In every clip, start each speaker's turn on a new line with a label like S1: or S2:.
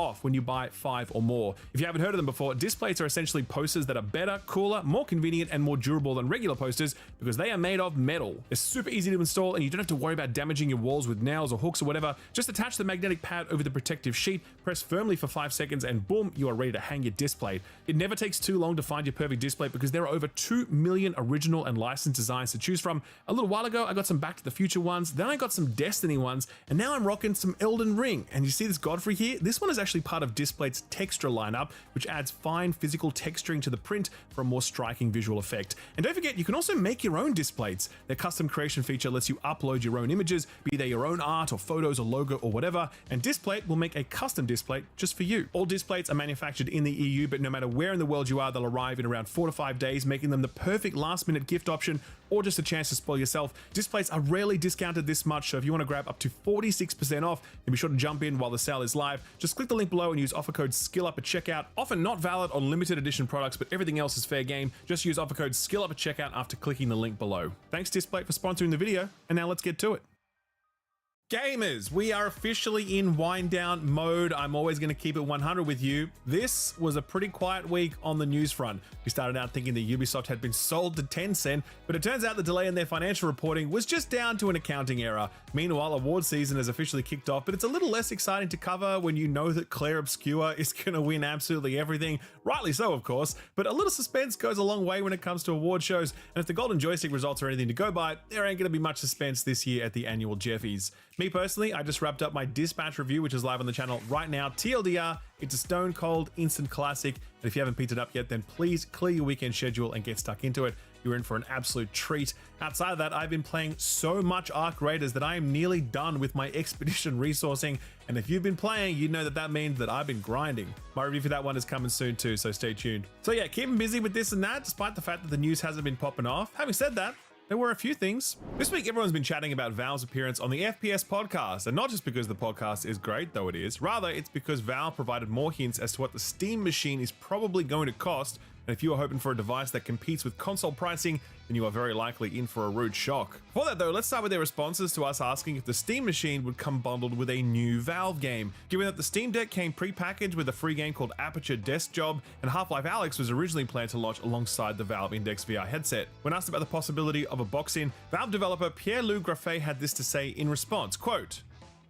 S1: off when you buy 5 or more. If you haven't heard of them before, displates are essentially posters that are better, cooler, more convenient, and more durable than regular posters because they are made of metal. They're super easy to install and you don't have to worry about damaging your walls with nails or hooks or whatever. Just attach the magnetic pad over the protective sheet, press firmly for 5 seconds, and boom, you are ready to hang your displate. It never takes too long to find your perfect displate because there are over 2 million original and licensed designs to choose from. A little while ago, I got some Back to the Future ones, then I got some Destiny ones, and now I'm rocking some Elden Ring. And you see this Godfrey here? This one is actually part of Displate's Texture lineup, which adds fine physical texturing to the print for a more striking visual effect. And don't forget, you can also make your own displates. Their custom creation feature lets you upload your own images, be they your own art or photos or logo or whatever, and Displate will make a custom displate just for you. All displates are manufactured in the EU, but no matter where in the world you are, they'll arrive in around 4 to 5 days, making them the perfect last-minute gift option or just a chance to spoil yourself. Displates are rarely discounted this much, so if you want to grab up to 46% off, then be sure to jump in while the sale is live. Just click the link below and use offer code SKILLUP at checkout. Often not valid on limited edition products, but everything else is fair game. Just use offer code SKILLUP at checkout after clicking the link below. Thanks Displate for sponsoring the video, and now let's get to it. Gamers, we are officially in wind down mode. I'm always going to keep it 100 with you. This was a pretty quiet week on the news front. We started out thinking that Ubisoft had been sold to Tencent, but it turns out the delay in their financial reporting was just down to an accounting error. Meanwhile, award season has officially kicked off, but it's a little less exciting to cover when you know that Claire Obscura is going to win absolutely everything. Rightly so, of course, but a little suspense goes a long way when it comes to award shows, and if the Golden Joystick results are anything to go by, there ain't going to be much suspense this year at the annual Jeffies. Me personally, I just wrapped up my Dispatch review, which is live on the channel right now. TLDR, it's a stone cold instant classic, and if you haven't picked it up yet, then please clear your weekend schedule and get stuck into it. You're in for an absolute treat. Outside of that, I've been playing so much Arc Raiders that I am nearly done with my expedition resourcing, and if you've been playing, you know that that means that I've been grinding. My review for that one is coming soon too, so stay tuned. So yeah, keeping busy with this and that, despite the fact that the news hasn't been popping off. Having said that, there were a few things. This week, everyone's been chatting about Valve's appearance on the FPS podcast, and not just because the podcast is great, though it is. Rather, it's because Valve provided more hints as to what the Steam machine is probably going to cost, and if you are hoping for a device that competes with console pricing, then you are very likely in for a rude shock. For that though, let's start with their responses to us asking if the Steam machine would come bundled with a new Valve game. Given that the Steam Deck came pre-packaged with a free game called Aperture Desk Job, and Half-Life Alyx was originally planned to launch alongside the Valve Index VR headset. When asked about the possibility of a box-in, Valve developer Pierre-Loup Graffet had this to say in response, quote,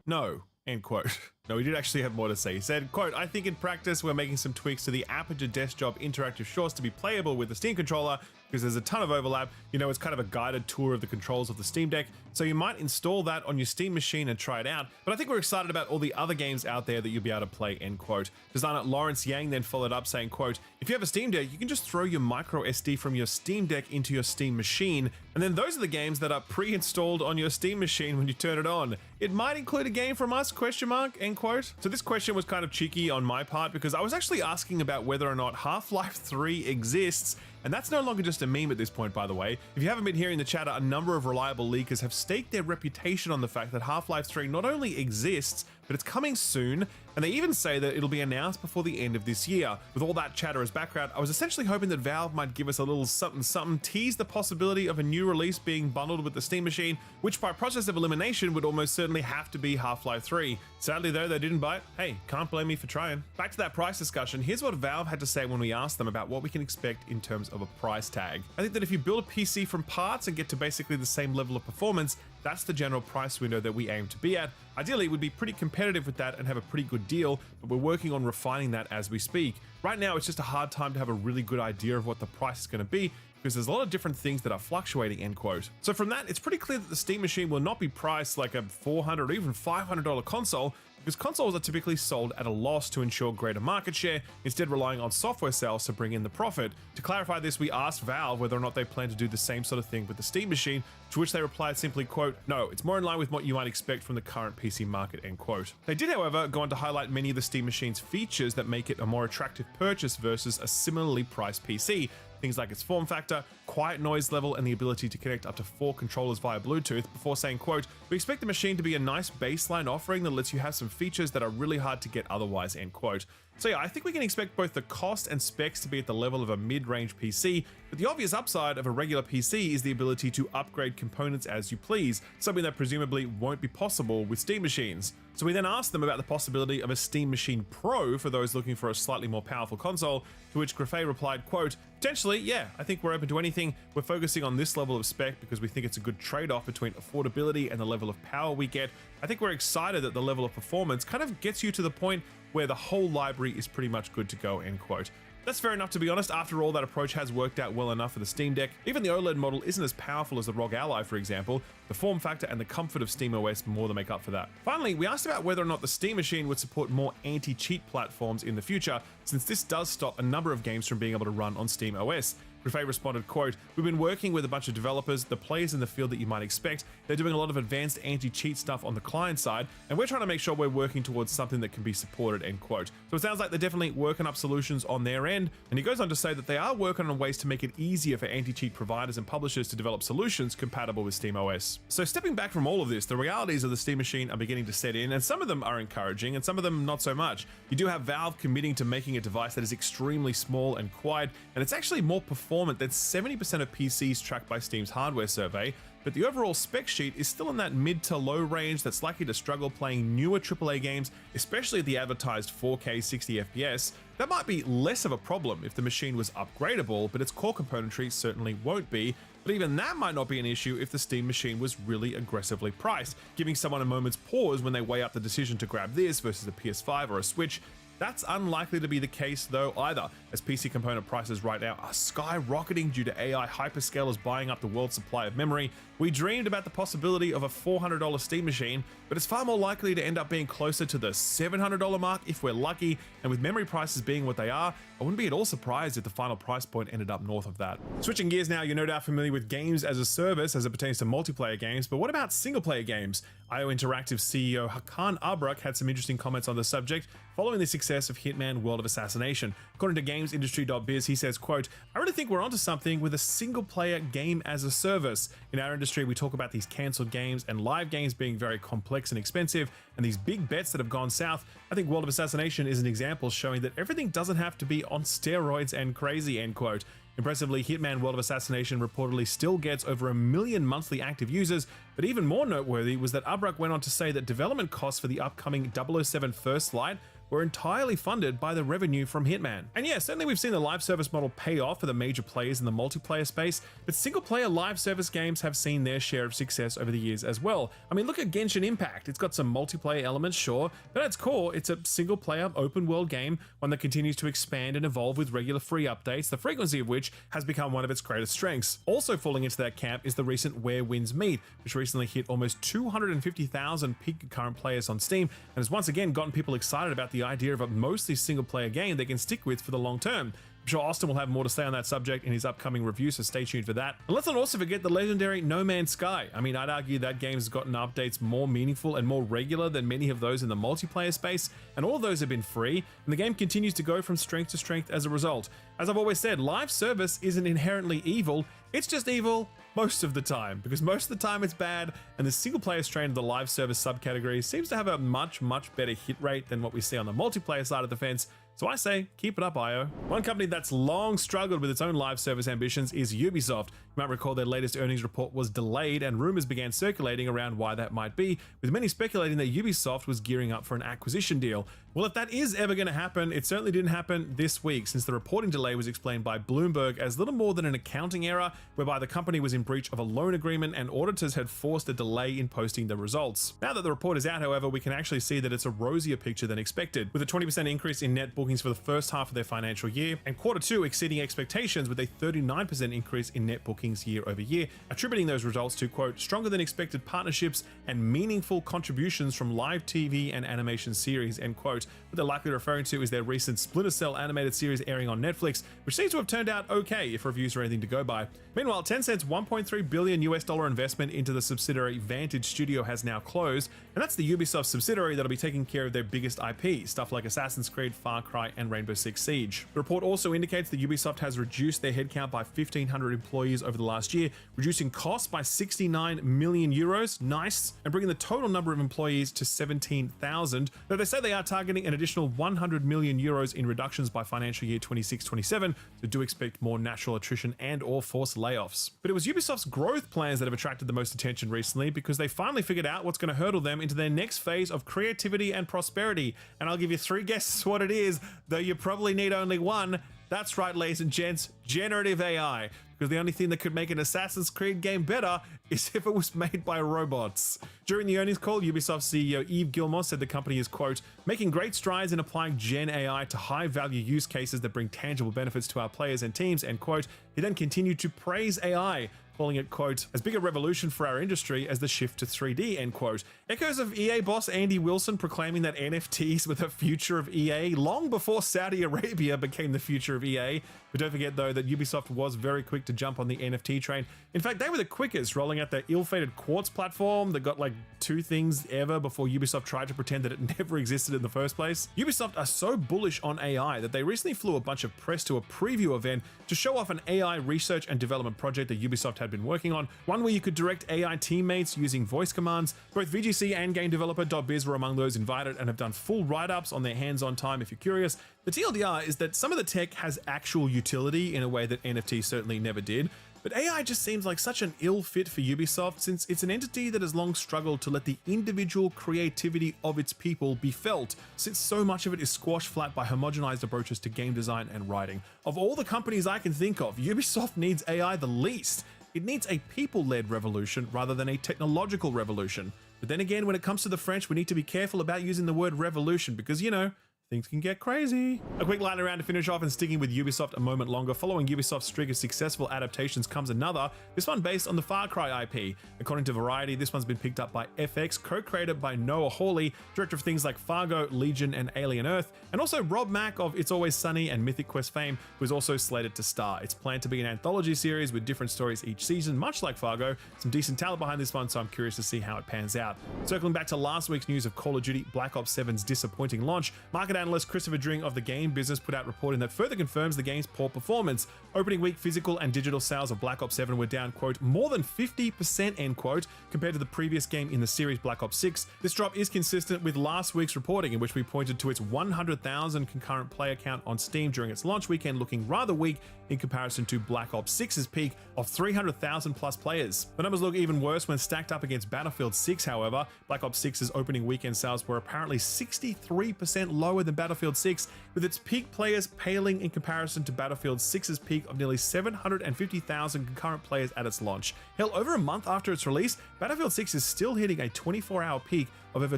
S1: "No," end quote. No, he did actually have more to say. He said, quote, "I think in practice we're making some tweaks to the Aperture Desk Job interactive shorts to be playable with the Steam controller because there's a ton of overlap. You know, it's kind of a guided tour of the controls of the Steam Deck, so you might install that on your Steam machine and try it out. But I think we're excited about all the other games out there that you'll be able to play," end quote. Designer Lawrence Yang then followed up saying, quote, "If you have a Steam Deck, you can just throw your micro SD from your Steam Deck into your Steam machine, and then those are the games that are pre-installed on your Steam machine when you turn it on. It might include a game from us, question mark," end quote. So this question was kind of cheeky on my part because I was actually asking about whether or not Half-Life 3 exists, and that's no longer just a meme at this point, by the way. If you haven't been hearing the chatter, a number of reliable leakers have staked their reputation on the fact that Half-Life 3 not only exists, but it's coming soon, and they even say that it'll be announced before the end of this year. With all that chatter as background, I was essentially hoping that Valve might give us a little something, tease the possibility of a new release being bundled with the Steam machine, which by process of elimination would almost certainly have to be Half-Life 3. Sadly though, they didn't bite. Hey, can't blame me for trying. Back to that price discussion, here's what Valve had to say when we asked them about what we can expect in terms of a price tag. I think that if you build a PC from parts and get to basically the same level of performance, that's the general price window that we aim to be at. Ideally, we'd be pretty competitive with that and have a pretty good deal, but we're working on refining that as we speak. Right now, it's just a hard time to have a really good idea of what the price is going to be because there's a lot of different things that are fluctuating, end quote. So from that, it's pretty clear that the Steam machine will not be priced like a $400 or even $500 console, because consoles are typically sold at a loss to ensure greater market share, instead relying on software sales to bring in the profit. To clarify this, we asked Valve whether or not they plan to do the same sort of thing with the Steam machine, to which they replied simply, quote, "No, it's more in line with what you might expect from the current PC market," end quote. They did, however, go on to highlight many of the Steam machine's features that make it a more attractive purchase versus a similarly priced PC. Things like its form factor, quiet noise level, and the ability to connect up to 4 controllers via Bluetooth, before saying, quote, "We expect the machine to be a nice baseline offering that lets you have some features that are really hard to get otherwise," end quote. So yeah, I think we can expect both the cost and specs to be at the level of a mid-range PC, but the obvious upside of a regular PC is the ability to upgrade components as you please, something that presumably won't be possible with Steam machines. So we then asked them about the possibility of a Steam Machine Pro for those looking for a slightly more powerful console, to which Grafay replied, quote, "Potentially, yeah, I think we're open to anything. We're focusing on this level of spec because we think it's a good trade-off between affordability and the level of power we get. I think we're excited that the level of performance kind of gets you to the point where the whole library is pretty much good to go," end quote. That's fair enough, to be honest. After all, that approach has worked out well enough for the Steam Deck. Even the OLED model isn't as powerful as the ROG Ally, for example. The form factor and the comfort of SteamOS more than make up for that. Finally, we asked about whether or not the Steam Machine would support more anti-cheat platforms in the future, since this does stop a number of games from being able to run on SteamOS. Grafay responded, quote, "We've been working with a bunch of developers, the players in the field that you might expect. They're doing a lot of advanced anti-cheat stuff on the client side, and we're trying to make sure we're working towards something that can be supported," end quote. So it sounds like they're definitely working up solutions on their end, and he goes on to say that they are working on ways to make it easier for anti-cheat providers and publishers to develop solutions compatible with SteamOS. So stepping back from all of this, the realities of the Steam Machine are beginning to set in, and some of them are encouraging, and some of them not so much. You do have Valve committing to making a device that is extremely small and quiet, and it's actually more performant than 70% of PCs tracked by Steam's hardware survey, but the overall spec sheet is still in that mid to low range that's likely to struggle playing newer AAA games, especially at the advertised 4K 60 FPS. That might be less of a problem if the machine was upgradable, but its core componentry certainly won't be. But even that might not be an issue if the Steam Machine was really aggressively priced, giving someone a moment's pause when they weigh up the decision to grab this versus a PS5 or a Switch. That's unlikely to be the case though either, as PC component prices right now are skyrocketing due to AI hyperscalers buying up the world's supply of memory. We dreamed about the possibility of a $400 Steam Machine, but it's far more likely to end up being closer to the $700 mark if we're lucky, and with memory prices being what they are, I wouldn't be at all surprised if the final price point ended up north of that. Switching gears now, you're no doubt familiar with games as a service as it pertains to multiplayer games, but what about single player games? IO Interactive CEO Hakan Abrak had some interesting comments on the subject following the success of Hitman World of Assassination. According to GamesIndustry.biz, he says, quote, "I really think we're onto something with a single player game as a service. In our industry, we talk about these cancelled games and live games being very complex and expensive, and these big bets that have gone south. I think World of Assassination is an example showing that everything doesn't have to be on steroids and crazy," end quote. Impressively, Hitman World of Assassination reportedly still gets over 1 million monthly active users, but even more noteworthy was that Abrak went on to say that development costs for the upcoming 007 First Light were entirely funded by the revenue from Hitman. And yeah, certainly we've seen the live service model pay off for the major players in the multiplayer space, but single-player live service games have seen their share of success over the years as well. I mean, look at Genshin Impact. It's got some multiplayer elements, sure, but at its core, it's a single-player open-world game, one that continues to expand and evolve with regular free updates, the frequency of which has become one of its greatest strengths. Also falling into that camp is the recent Where Winds Meet, which recently hit almost 250,000 peak concurrent players on Steam, and has once again gotten people excited about the idea of a mostly single-player game they can stick with for the long term. I'm sure Austin will have more to say on that subject in his upcoming review, so stay tuned for that. And let's not also forget the legendary No Man's Sky. I mean, I'd argue that game has gotten updates more meaningful and more regular than many of those in the multiplayer space, and all of those have been free, and the game continues to go from strength to strength as a result. As I've always said, live service isn't inherently evil, it's just evil most of the time, because most of the time it's bad, and the single-player strain of the live service subcategory seems to have a much better hit rate than what we see on the multiplayer side of the fence. So I say, keep it up, IO. One company that's long struggled with its own live service ambitions is Ubisoft. You might recall their latest earnings report was delayed, and rumors began circulating around why that might be, with many speculating that Ubisoft was gearing up for an acquisition deal. Well, if that is ever going to happen, it certainly didn't happen this week, since the reporting delay was explained by Bloomberg as little more than an accounting error, whereby the company was in breach of a loan agreement and auditors had forced a delay in posting the results. Now that the report is out, however, we can actually see that it's a rosier picture than expected, with a 20% increase in net bookings for the first half of their financial year, and Q2 exceeding expectations with a 39% increase in net bookings year over year, attributing those results to, quote, stronger than expected partnerships and meaningful contributions from live TV and animation series, end quote. quote. What they're likely referring to is their recent Splinter Cell animated series airing on Netflix, which seems to have turned out okay if reviews are anything to go by. Meanwhile, Tencent's $1.3 billion investment into the subsidiary Vantage Studio has now closed, and that's the Ubisoft subsidiary that'll be taking care of their biggest IP, stuff like Assassin's Creed, Far Cry, and Rainbow Six Siege. The report also indicates that Ubisoft has reduced their headcount by 1,500 employees over the last year, reducing costs by 69 million euros, nice, and bringing the total number of employees to 17,000, though they say they are targeting an additional 100 million euros in reductions by financial year 26-27, so do expect more natural attrition and or forced layoffs. But it was Ubisoft's growth plans that have attracted the most attention recently, because they finally figured out what's going to hurdle them into their next phase of creativity and prosperity, and I'll give you 3 guesses what it is, though you probably need only one. That's right, ladies and gents, generative AI. Because the only thing that could make an Assassin's Creed game better is if it was made by robots. During the earnings call, Ubisoft CEO Yves Guillemot said the company is, quote, making great strides in applying Gen AI to high-value use cases that bring tangible benefits to our players and teams, end quote. He then continued to praise AI, calling it, quote, as big a revolution for our industry as the shift to 3D, end quote. Echoes of EA boss Andy Wilson proclaiming that NFTs were the future of EA long before Saudi Arabia became the future of EA. But don't forget, though, that Ubisoft was very quick to jump on the NFT train. In fact, they were the quickest, rolling out their ill-fated Quartz platform that got like 2 things ever before Ubisoft tried to pretend that it never existed in the first place. Ubisoft are so bullish on AI that they recently flew a bunch of press to a preview event to show off an AI research and development project that Ubisoft had been working on, one where you could direct AI teammates using voice commands. Both VGC and game developer .biz were among those invited and have done full write-ups on their hands-on time if you're curious. The TLDR is that some of the tech has actual utility in a way that NFT certainly never did, but AI just seems like such an ill fit for Ubisoft, since it's an entity that has long struggled to let the individual creativity of its people be felt, since so much of it is squashed flat by homogenized approaches to game design and writing. Of all the companies I can think of, Ubisoft needs AI the least. It needs a people-led revolution rather than a technological revolution. But then again, when it comes to the French, we need to be careful about using the word revolution because, you know, things can get crazy. A quick lightning round to finish off, and sticking with Ubisoft a moment longer. Following Ubisoft's streak of successful adaptations comes another, this one based on the Far Cry IP. According to Variety, this one's been picked up by FX, co-created by Noah Hawley, director of things like Fargo, Legion, and Alien Earth, and also Rob Mack of It's Always Sunny and Mythic Quest fame, who is also slated to star. It's planned to be an anthology series with different stories each season, much like Fargo. Some decent talent behind this one, so I'm curious to see how it pans out. Circling back to last week's news of Call of Duty Black Ops 7's disappointing launch, market analyst Christopher Dring of the Game Business put out reporting that further confirms the game's poor performance. Opening week physical and digital sales of Black Ops 7 were down, quote, more than 50%, end quote, compared to the previous game in the series, Black Ops 6. This drop is consistent with last week's reporting, in which we pointed to its 100,000 concurrent player count on Steam during its launch weekend looking rather weak in comparison to Black Ops 6's peak of 300,000 plus players. The numbers look even worse when stacked up against Battlefield 6, however. Black Ops 6's opening weekend sales were apparently 63% lower than Battlefield 6, with its peak players paling in comparison to Battlefield 6's peak of nearly 750,000 concurrent players at its launch. Hell, over a month after its release, Battlefield 6 is still hitting a 24-hour peak of over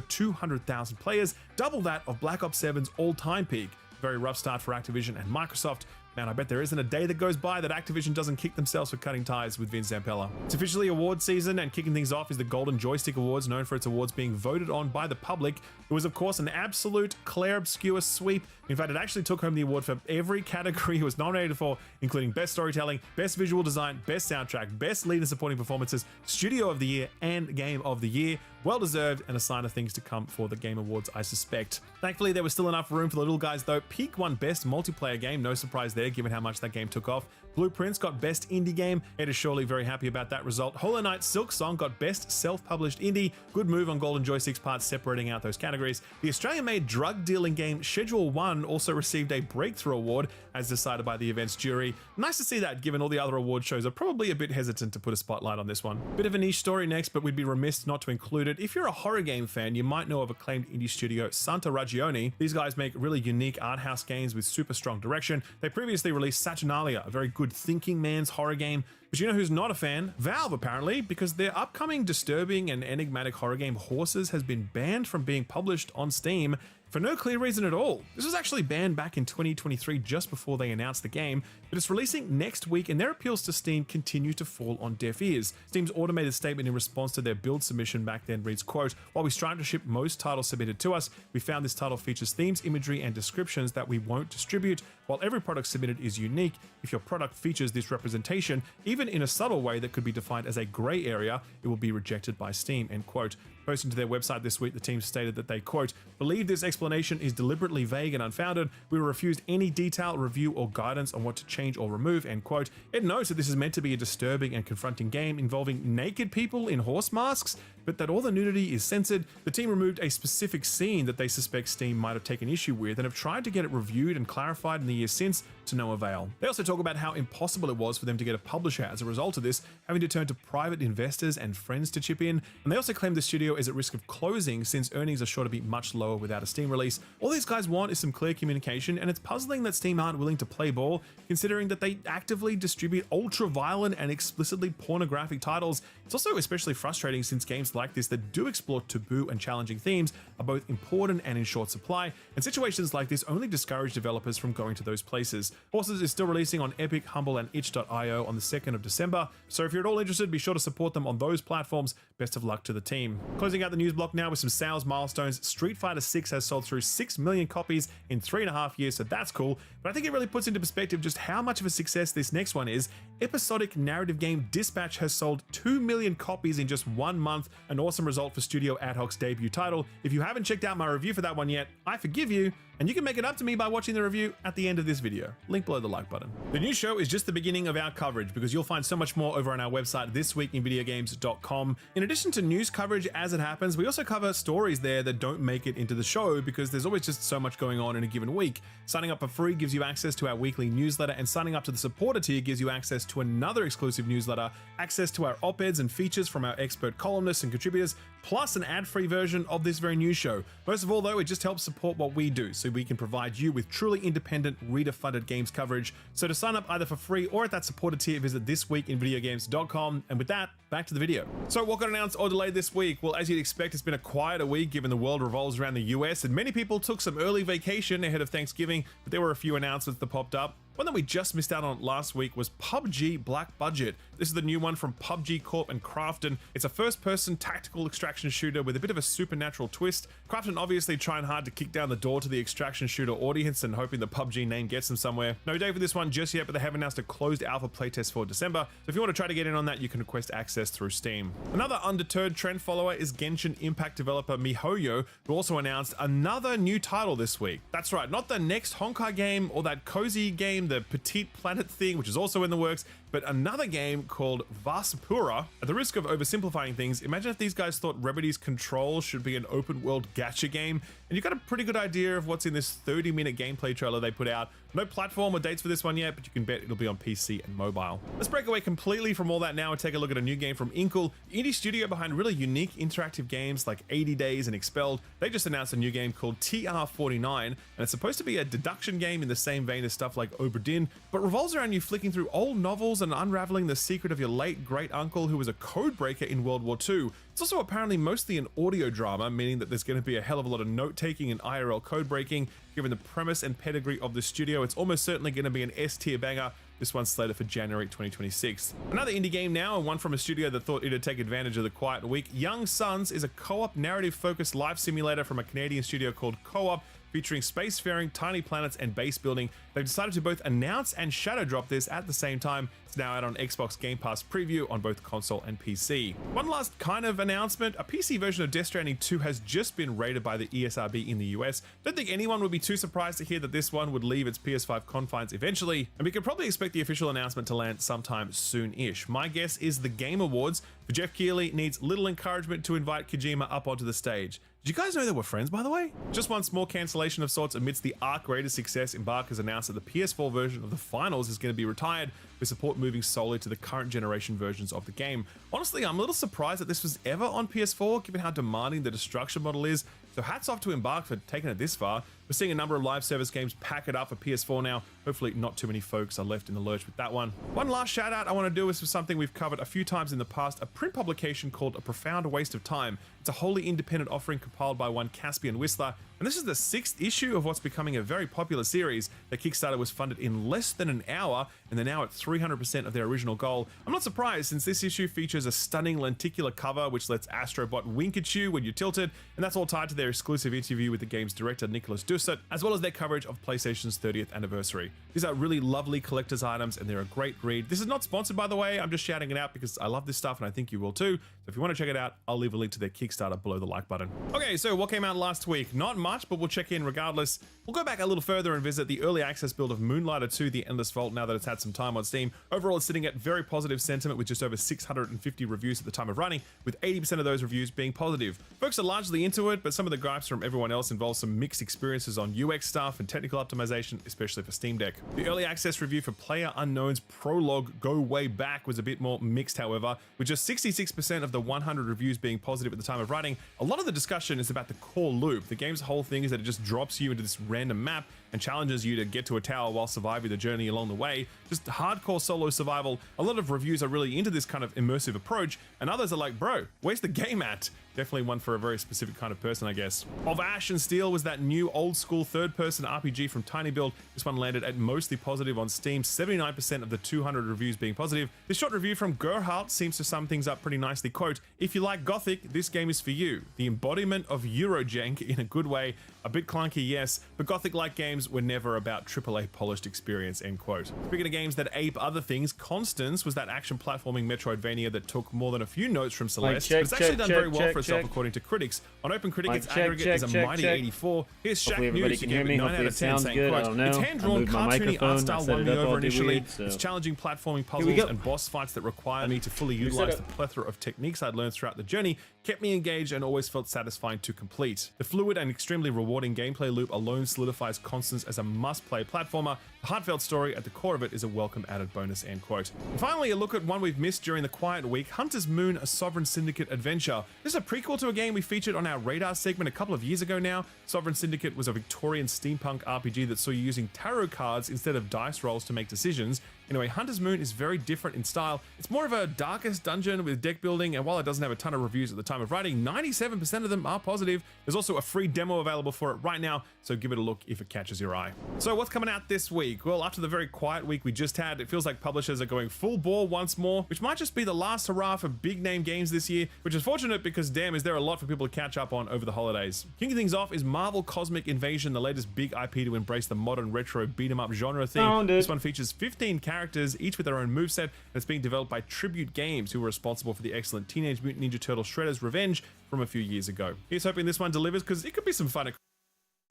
S1: 200,000 players, double that of Black Ops 7's all-time peak. Very rough start for Activision and Microsoft. Man, I bet there isn't a day that goes by that Activision doesn't kick themselves for cutting ties with Vince Zampella. It's officially award season, and kicking things off is the Golden Joystick Awards, known for its awards being voted on by the public. It was, of course, an absolute clair-obscur sweep. In fact, it actually took home the award for every category it was nominated for, including Best Storytelling, Best Visual Design, Best Soundtrack, Best Lead and Supporting Performances, Studio of the Year, and Game of the Year. Well deserved, and a sign of things to come for the Game Awards, I suspect. Thankfully, there was still enough room for the little guys, though. Peak won Best Multiplayer Game, no surprise there, given how much that game took off. Blueprints got Best Indie Game. Ed is surely very happy about that result. Hollow Knight Silksong got Best Self-Published Indie. Good move on Golden Joystick's part, separating out those categories. The Australian-made drug-dealing game Schedule 1 also received a Breakthrough Award, as decided by the event's jury. Nice to see that, given all the other award shows are probably a bit hesitant to put a spotlight on this one. Bit of a niche story next, but we'd be remiss not to include it. If you're a horror game fan, you might know of acclaimed indie studio Santa Ragione. These guys make really unique art house games with super strong direction. They previously released Saturnalia, a very good thinking man's horror game. But you know who's not a fan? Valve, apparently, because their upcoming disturbing and enigmatic horror game Horses has been banned from being published on Steam. for no clear reason at all. This was actually banned back in 2023 just before they announced the game, but it's releasing next week and their appeals to Steam continue to fall on deaf ears. Steam's automated statement in response to their build submission back then reads, quote, "While we strive to ship most titles submitted to us, we found this title features themes, imagery, and descriptions that we won't distribute. While every product submitted is unique, if your product features this representation, even in a subtle way that could be defined as a gray area, it will be rejected by Steam," end quote. Posting to their website this week, the team stated that they, quote, "believe this explanation is deliberately vague and unfounded. We were refused any detail, review, or guidance on what to change or remove," end quote. It notes that this is meant to be a disturbing and confronting game involving naked people in horse masks, but that all the nudity is censored. The team removed a specific scene that they suspect Steam might have taken issue with and have tried to get it reviewed and clarified in the years since, to no avail. They also talk about how impossible it was for them to get a publisher as a result of this, having to turn to private investors and friends to chip in, and they also claim the studio is at risk of closing since earnings are sure to be much lower without a Steam release. All these guys want is some clear communication, and it's puzzling that Steam aren't willing to play ball, considering that they actively distribute ultra-violent and explicitly pornographic titles. It's also especially frustrating since games like this that do explore taboo and challenging themes are both important and in short supply, and situations like this only discourage developers from going to those places. Horses is still releasing on Epic, Humble, and itch.io on the 2nd of December, so if you're at all interested, be sure to support them on those platforms. Best of luck to the team. Closing out the news block now with some sales milestones. Street Fighter 6 has sold through 6 million copies in 3.5 years, so that's cool, but I think it really puts into perspective just how much of a success this next one is. Episodic narrative game Dispatch has sold 2 million copies in just 1 month, an awesome result for Studio Ad Hoc's debut title. If you haven't checked out my review for that one yet, I forgive you, and you can make it up to me by watching the review at the end of this video. Link below the like button. The news show is just the beginning of our coverage, because you'll find so much more over on our website, thisweekinvideogames.com. In addition to news coverage as it happens, we also cover stories there that don't make it into the show because there's always just so much going on in a given week. Signing up for free gives you access to our weekly newsletter, and signing up to the supporter tier gives you access to another exclusive newsletter, access to our op-eds and features from our expert columnists and contributors, plus an ad-free version of this very news show. Most of all, though, it just helps support what we do so we can provide you with truly independent, reader-funded games coverage. So to sign up either for free or at that supporter tier, visit thisweekinvideogames.com. And with that, back to the video. So what got announced or delayed this week? Well, as you'd expect, it's been a quieter week given the world revolves around the US, and many people took some early vacation ahead of Thanksgiving, but there were a few announcements that popped up. One that we just missed out on last week was PUBG Black Budget. This is the new one from PUBG Corp and Krafton. It's a first-person tactical extraction shooter with a bit of a supernatural twist. Krafton obviously trying hard to kick down the door to the extraction shooter audience and hoping the PUBG name gets them somewhere. No date for this one just yet, but they have announced a closed alpha playtest for December, so if you want to try to get in on that, you can request access through Steam. Another undeterred trend follower is Genshin Impact developer MiHoYo, who also announced another new title this week. That's right, not the next Honkai game or that cozy game, the Petite Planet thing, which is also in the works, but another game called Vasapura. At the risk of oversimplifying things, imagine if these guys thought Remedy's Control should be an open world gacha game, and you got a pretty good idea of what's in this 30-minute gameplay trailer they put out. No platform or dates for this one yet, but you can bet it'll be on PC and mobile. Let's break away completely from all that now and take a look at a new game from Inkle, the indie studio behind really unique interactive games like 80 Days and Expelled. They just announced a new game called TR49, and it's supposed to be a deduction game in the same vein as stuff like Obra Dinn, but revolves around you flicking through old novels and unraveling the secret of your late great uncle who was a code breaker in World War II. It's also apparently mostly an audio drama, meaning that there's going to be a hell of a lot of note-taking and IRL code breaking. Given the premise and pedigree of the studio, it's almost certainly going to be an S-tier banger. This one's slated for January 2026. Another indie game now, and one from a studio that thought it'd take advantage of the quiet week. Young Suns is a co-op narrative-focused life simulator from a Canadian studio called Co-op, featuring spacefaring, tiny planets, and base building. They've decided to both announce and shadow drop this at the same time. It's now out on Xbox Game Pass Preview on both console and PC. One last kind of announcement, a PC version of Death Stranding 2 has just been rated by the ESRB in the US. Don't think anyone would be too surprised to hear that this one would leave its PS5 confines eventually, and we could probably expect the official announcement to land sometime soon-ish. My guess is the Game Awards for Jeff Keighley needs little encouragement to invite Kojima up onto the stage. Did you guys know they were friends, by the way? Just one small cancellation of sorts amidst the arc rated success. Embark has announced that the PS4 version of the finals is going to be retired, with support moving solely to the current generation versions of the game. Honestly, I'm a little surprised that this was ever on PS4, given how demanding the destruction model is, so hats off to Embark for taking it this far. We're seeing a number of live service games pack it up for PS4 now. Hopefully not too many folks are left in the lurch with that one. One last shout out I want to do is for something we've covered a few times in the past, a print publication called A Profound Waste of Time. It's a wholly independent offering compiled by one Caspian Whistler, and this is the 6th issue of what's becoming a very popular series. The Kickstarter was funded in less than an hour, and they're now at 300% of their original goal. I'm not surprised, since this issue features a stunning lenticular cover which lets Astrobot wink at you when you're tilted, and that's all tied to their exclusive interview with the game's director Nicholas Doucet, as well as their coverage of PlayStation's 30th anniversary. These are really lovely collector's items, and they're a great read. This is not sponsored, by the way. I'm just shouting it out because I love this stuff, and I think you will too. So if you want to check it out, I'll leave a link to their Kickstarter below the like button. Okay, so what came out last week? Not much, but we'll check in regardless. We'll go back a little further and visit the early access build of Moonlighter 2: The Endless Vault now that it's had some time on Steam. Overall, it's sitting at very positive sentiment with just over 650 reviews at the time of running, with 80% of those reviews being positive. Folks are largely into it, but some of the gripes from everyone else involve some mixed experiences on UX stuff and technical optimization, especially for Steam Deck. The early access review for PlayerUnknown's Prologue Go Way Back was a bit more mixed, however, with just 66% of the 100 reviews being positive at the time of writing. A lot of the discussion is about the core loop. The game's whole thing is that it just drops you into this random map and challenges you to get to a tower while surviving the journey along the way. Just hardcore solo survival. A lot of reviews are really into this kind of immersive approach, and others are like, bro, where's the game at? Definitely one for a very specific kind of person, I guess. Of Ash and Steel was that new old school third-person RPG from Tiny Build. This one landed at mostly positive on Steam, 79% of the 200 reviews being positive. This short review from Gerhardt seems to sum things up pretty nicely. Quote, "If you like Gothic, this game is for you. The embodiment of Eurojank in a good way. A bit clunky, yes, but Gothic-like games were never about AAA polished experience," end quote. Speaking of games that ape other things, Constance was that action platforming Metroidvania that took more than a few notes from Celeste, but it's actually done very well for itself according to critics. On OpenCritic, its aggregate is a mighty 84. Here's Shaq News, who gave it 9 out of 10, saying, quote, "Its hand-drawn, cartoony art style won me over initially. Its challenging platforming puzzles and boss fights that require me to fully utilize the plethora of techniques I'd learned throughout the journey kept me engaged and always felt satisfying to complete. The fluid and extremely rewarding gameplay loop alone solidifies Constance as a must-play platformer. The heartfelt story at the core of it is a welcome added bonus," end quote. And finally, a look at one we've missed during the quiet week, Hunter's Moon: A Sovereign Syndicate Adventure. This is a prequel to a game we featured on our Radar segment a couple of years ago now. Sovereign Syndicate was a Victorian steampunk RPG that saw you using tarot cards instead of dice rolls to make decisions. Anyway, Hunter's Moon is very different in style. It's more of a darkest dungeon with deck building, and while it doesn't have a ton of reviews at the time of writing, 97% of them are positive. There's also a free demo available for it right now, so give it a look if it catches your eye. So what's coming out this week? Well, after the very quiet week we just had, it feels like publishers are going full bore once more, which might just be the last hurrah for big name games this year, which is fortunate because damn, is there a lot for people to catch up on over the holidays. Kicking things off is Marvel Cosmic Invasion, the latest big IP to embrace the modern retro beat-em-up genre theme. This one features 15 characters, each with their own moveset, and it's being developed by Tribute Games, who were responsible for the excellent Teenage Mutant Ninja Turtle Shredder's Revenge from a few years ago. Here's hoping this one delivers, because it could be some fun.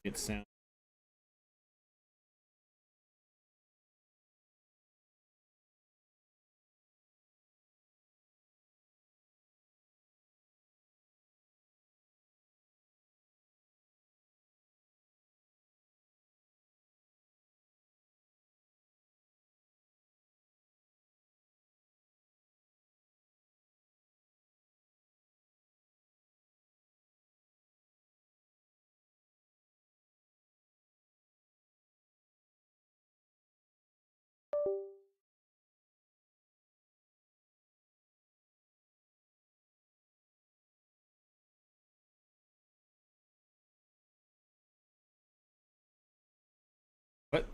S2: It sounds what?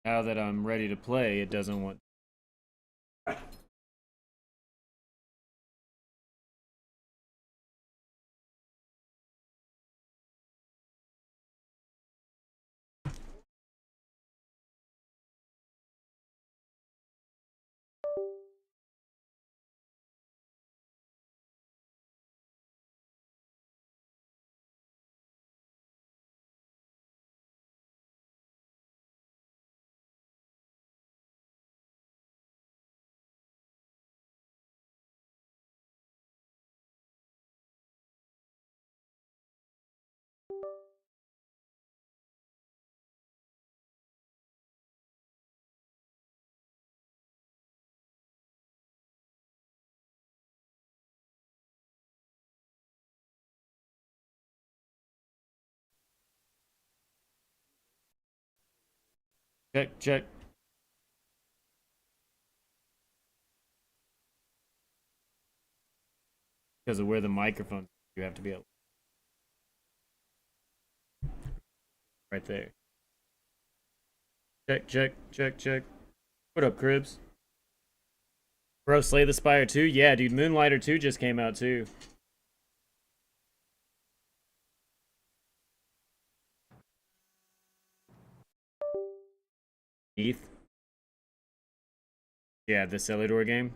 S2: Now that I'm ready to play, it doesn't want Check, check. Because of where the microphone, you have to be right there. Check, check, check, check. What up, Cribs? Bro, Slay the Spire 2? Yeah, dude, Moonlighter 2 just came out too. ETH? Yeah, the Cellador game.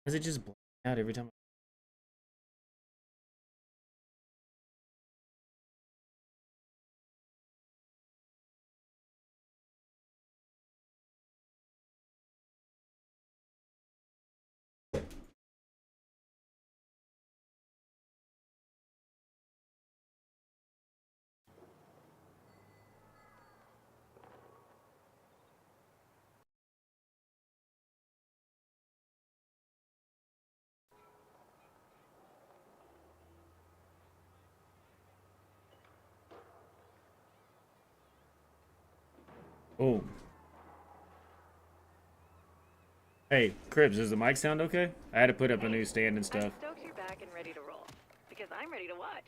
S2: Does it just black out every time? Oh. Hey, Cribs, does the mic sound okay? I had to put up a new stand and stuff.
S3: I'm stoked you're back and ready to roll, because I'm ready to watch.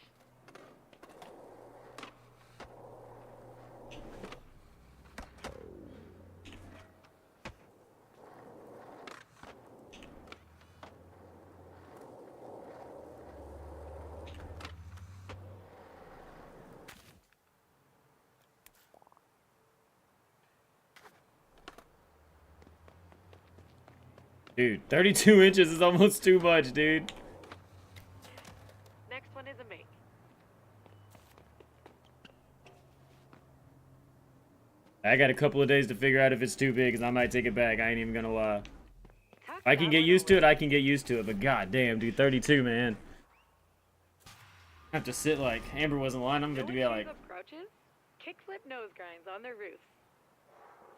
S2: Dude, 32 inches is almost too much, dude.
S3: Next one is a make.
S2: I got a couple of days to figure out if it's too big, because I might take it back. I ain't even gonna lie.
S3: Talk
S2: If I can
S3: that
S2: get
S3: one
S2: used to
S3: over.
S2: it, I can get used to it. But god damn, dude, 32, man. I have to sit like Amber wasn't lying. I'm going to
S3: Don't
S2: be
S3: use
S2: like,
S3: up grouches? Kickflip nose grinds on their roofs.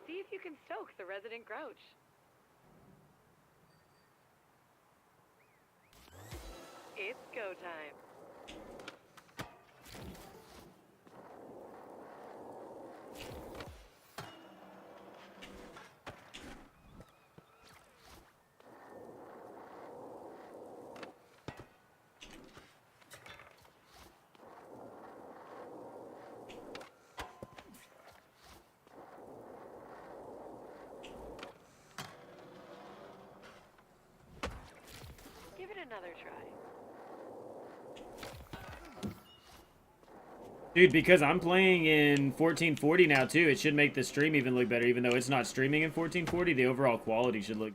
S3: See if you can stoke the resident grouch. It's go time. Give it another try.
S2: dude, because I'm playing in 1440 now too, it should make the stream even look better. Even though it's not streaming in 1440, the overall quality should look.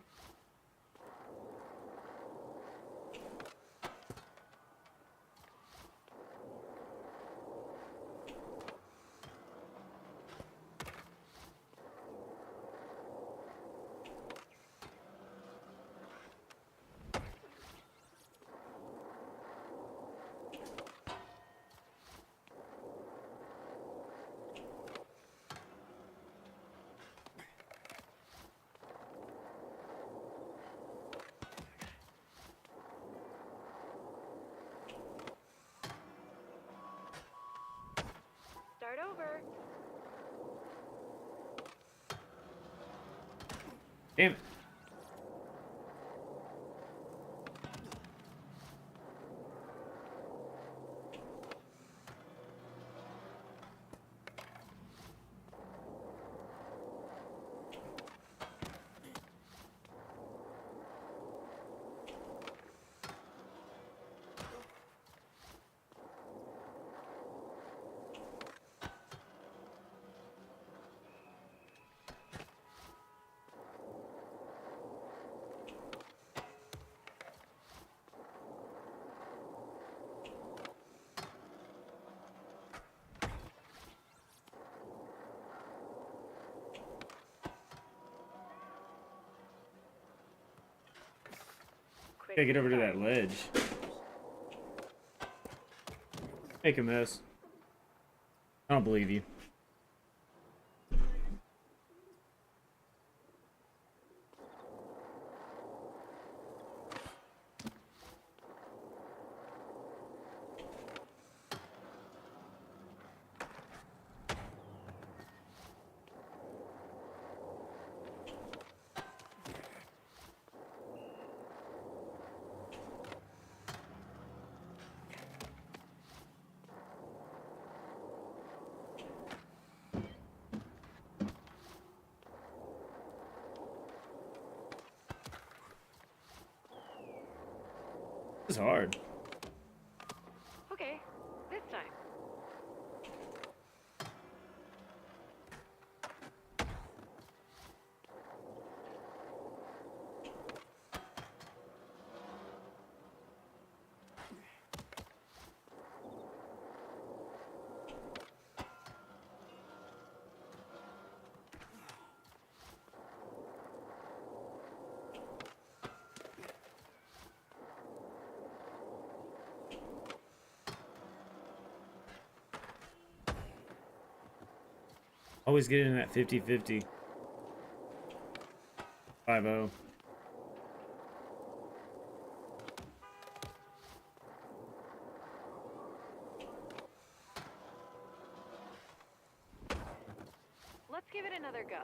S3: Start over.
S2: Damn it.
S3: Quick
S2: Gotta get over to
S3: start.
S2: that ledge. Make a mess. I don't believe you. It's hard.
S3: Okay, this time.
S2: Always get in that 50-50. 5-0.
S3: Let's give it another go.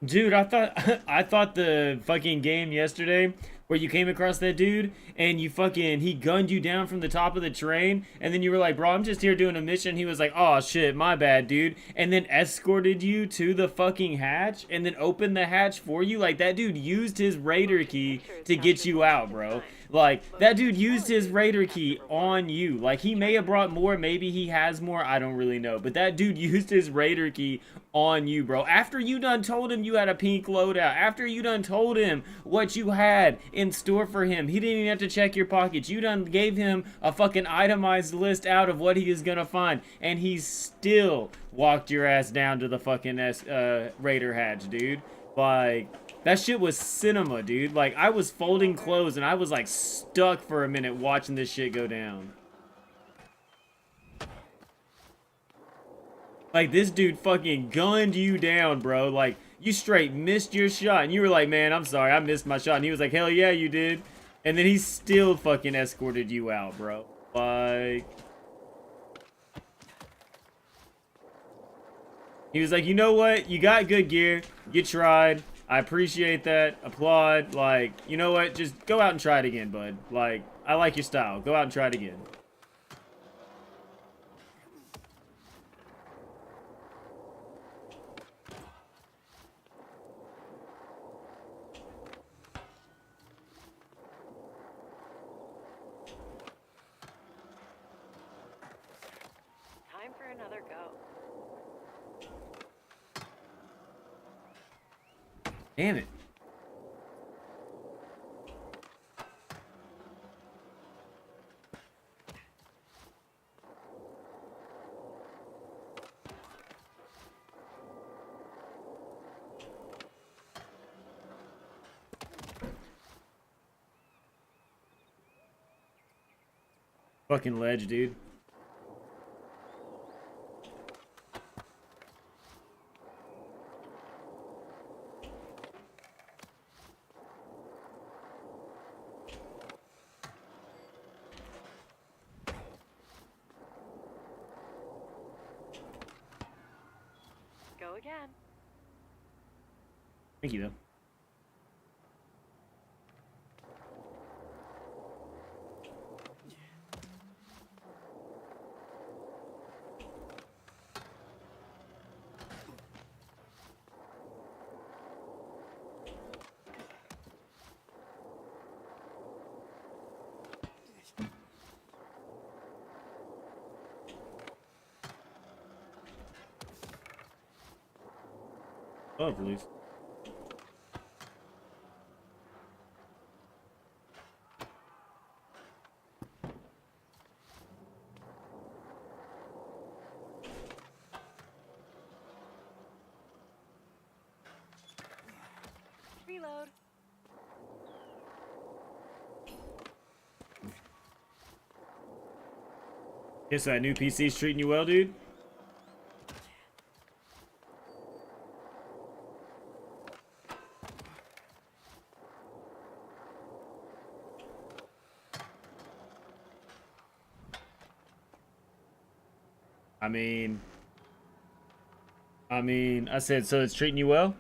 S2: Dude, I thought I thought the fucking game yesterday where you came across that dude and he gunned you down from the top of the train and then you were like, bro, I'm just here doing a mission. He was like, oh shit, my bad, dude. And then escorted you to the fucking hatch and then opened the hatch for you. Like, that dude used his raider key to get you out, bro. Like, that dude used his raider key on you. Like, he may have brought more, maybe he has more, I don't really know. But that dude used his raider key on you, bro. After you done told him you had a pink loadout, after you done told him what you had in store for him, he didn't even have to check your pockets. You done gave him a fucking itemized list out of what he is gonna find, and he still walked your ass down to the fucking raider hatch, dude. Like, that shit was cinema, dude. Like, I was folding clothes and I was like stuck for a minute watching this shit go down. Like, this dude fucking gunned you down, bro. Like, you straight missed your shot. And you were like, man, I'm sorry, I missed my shot. And he was like, hell yeah, you did. And then he still fucking escorted you out, bro. Like... He was like, you know what? You got good gear. You tried. I appreciate that. Applaud. Like, you know what? Just go out and try it again, bud. Like, I like your style. Go out and try it again.
S3: Time for another go.
S2: Damn it. Fucking ledge, dude.
S3: Go again.
S2: Thank you, though. Oh, please.
S3: Reload.
S2: Guess that new PC's treating you well, dude? I said, so it's treating you well?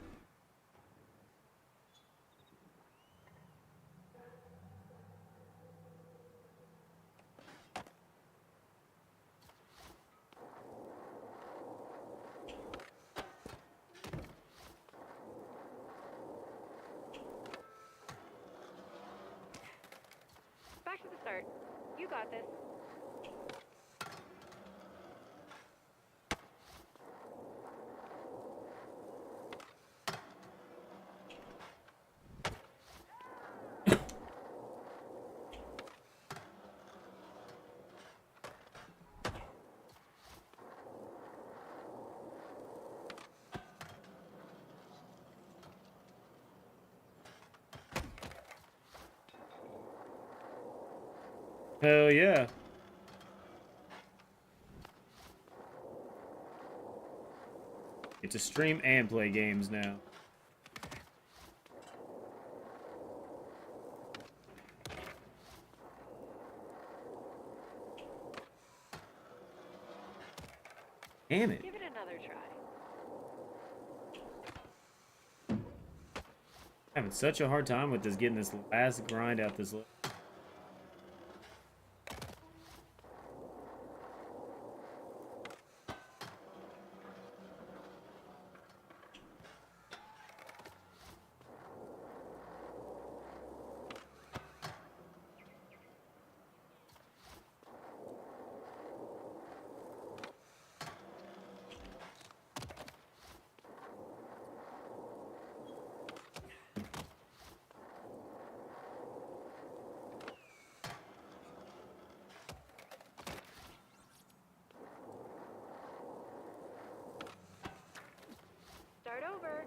S3: the start. You got this.
S2: Hell yeah. Get to stream and play games now. Damn it.
S3: Give it another try.
S2: Having such a hard time with just getting this last grind out this.
S3: Start over.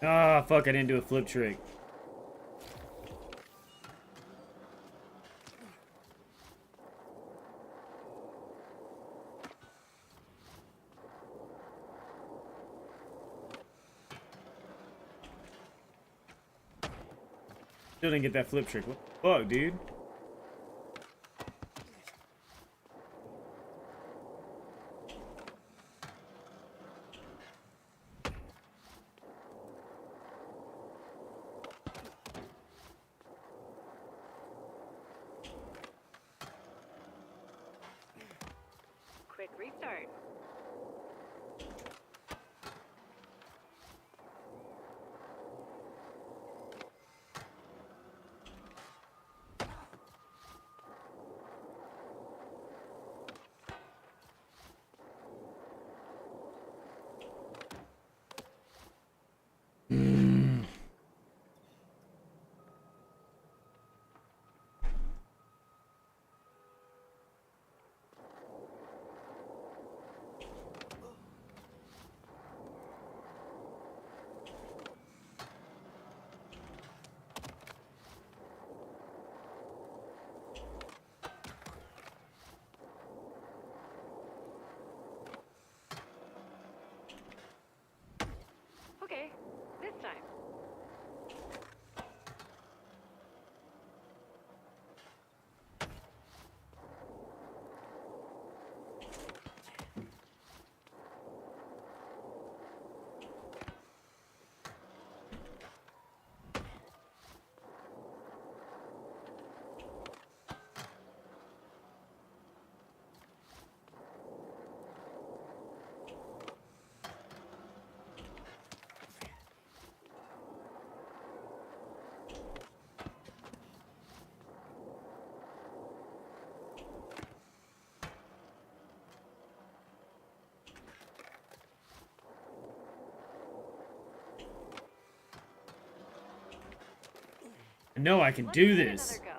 S2: Ah, fuck, I didn't do a flip trick. Still didn't get that flip trick. What the fuck, dude?
S3: Quick restart. Okay, this time.
S2: I know I can
S3: Let's
S2: do
S3: give it
S2: this.
S3: another go.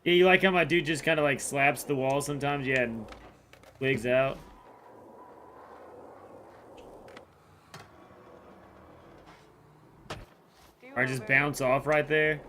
S2: Yeah, you like how my dude just kind of like slaps the wall sometimes? Yeah, and wigs out. Or just bounce off right there.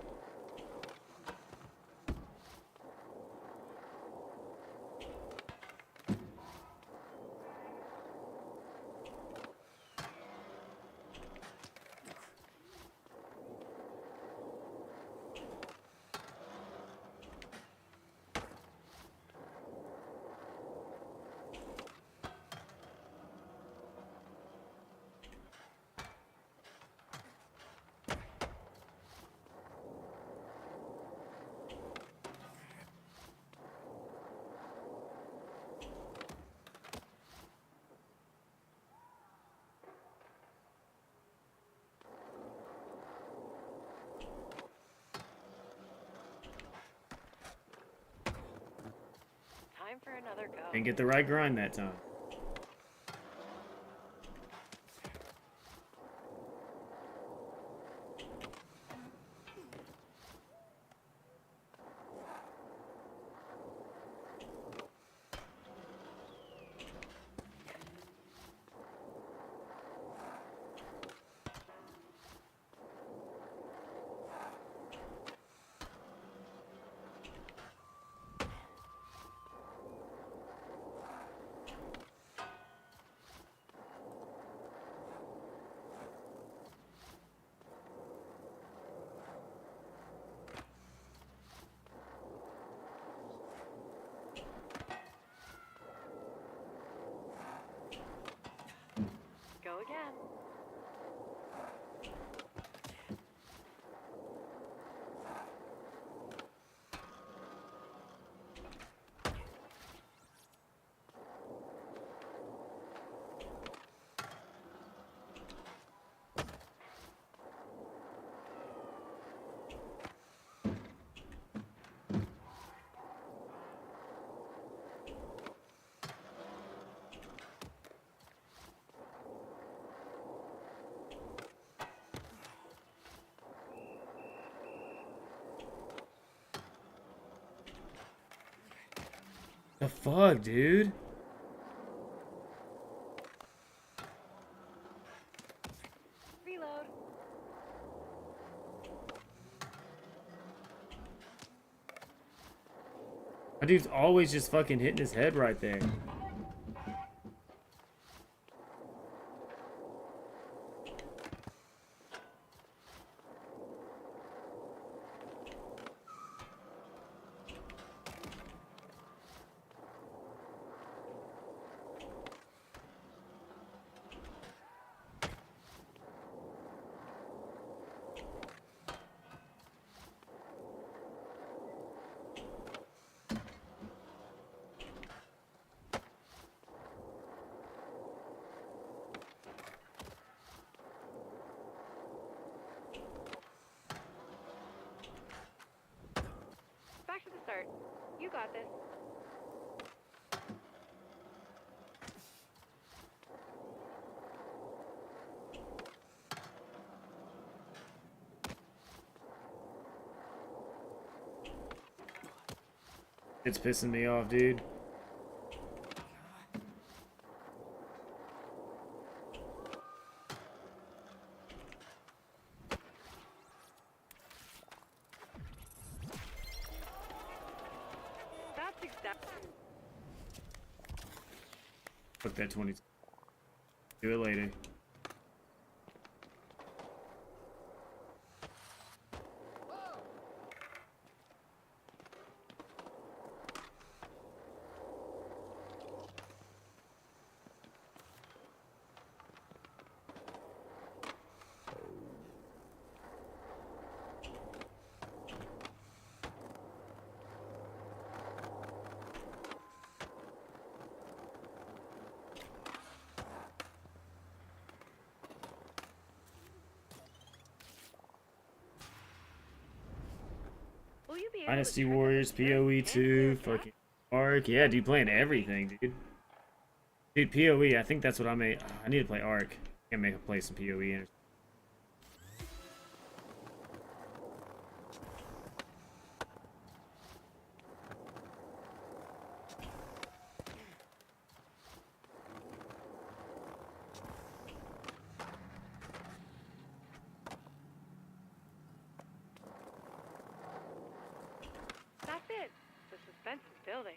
S3: Time for another go.
S2: Didn't get the right grind that time.
S3: Go again.
S2: The fuck, dude?
S3: Reload.
S2: My dude's always just fucking hitting his head right there.
S3: Back to the start. You got this.
S2: It's pissing me off, dude.
S3: That's exactly.
S2: Fuck that 20. Do it later.
S3: Will you be able
S2: Dynasty
S3: to check
S2: Warriors,
S3: out the
S2: PoE
S3: shirt
S2: 2,
S3: and
S2: fucking Arc. Yeah, dude, playing everything, dude. Dude, PoE, I think that's what I made. I need to play Arc. I may play some PoE.
S3: building.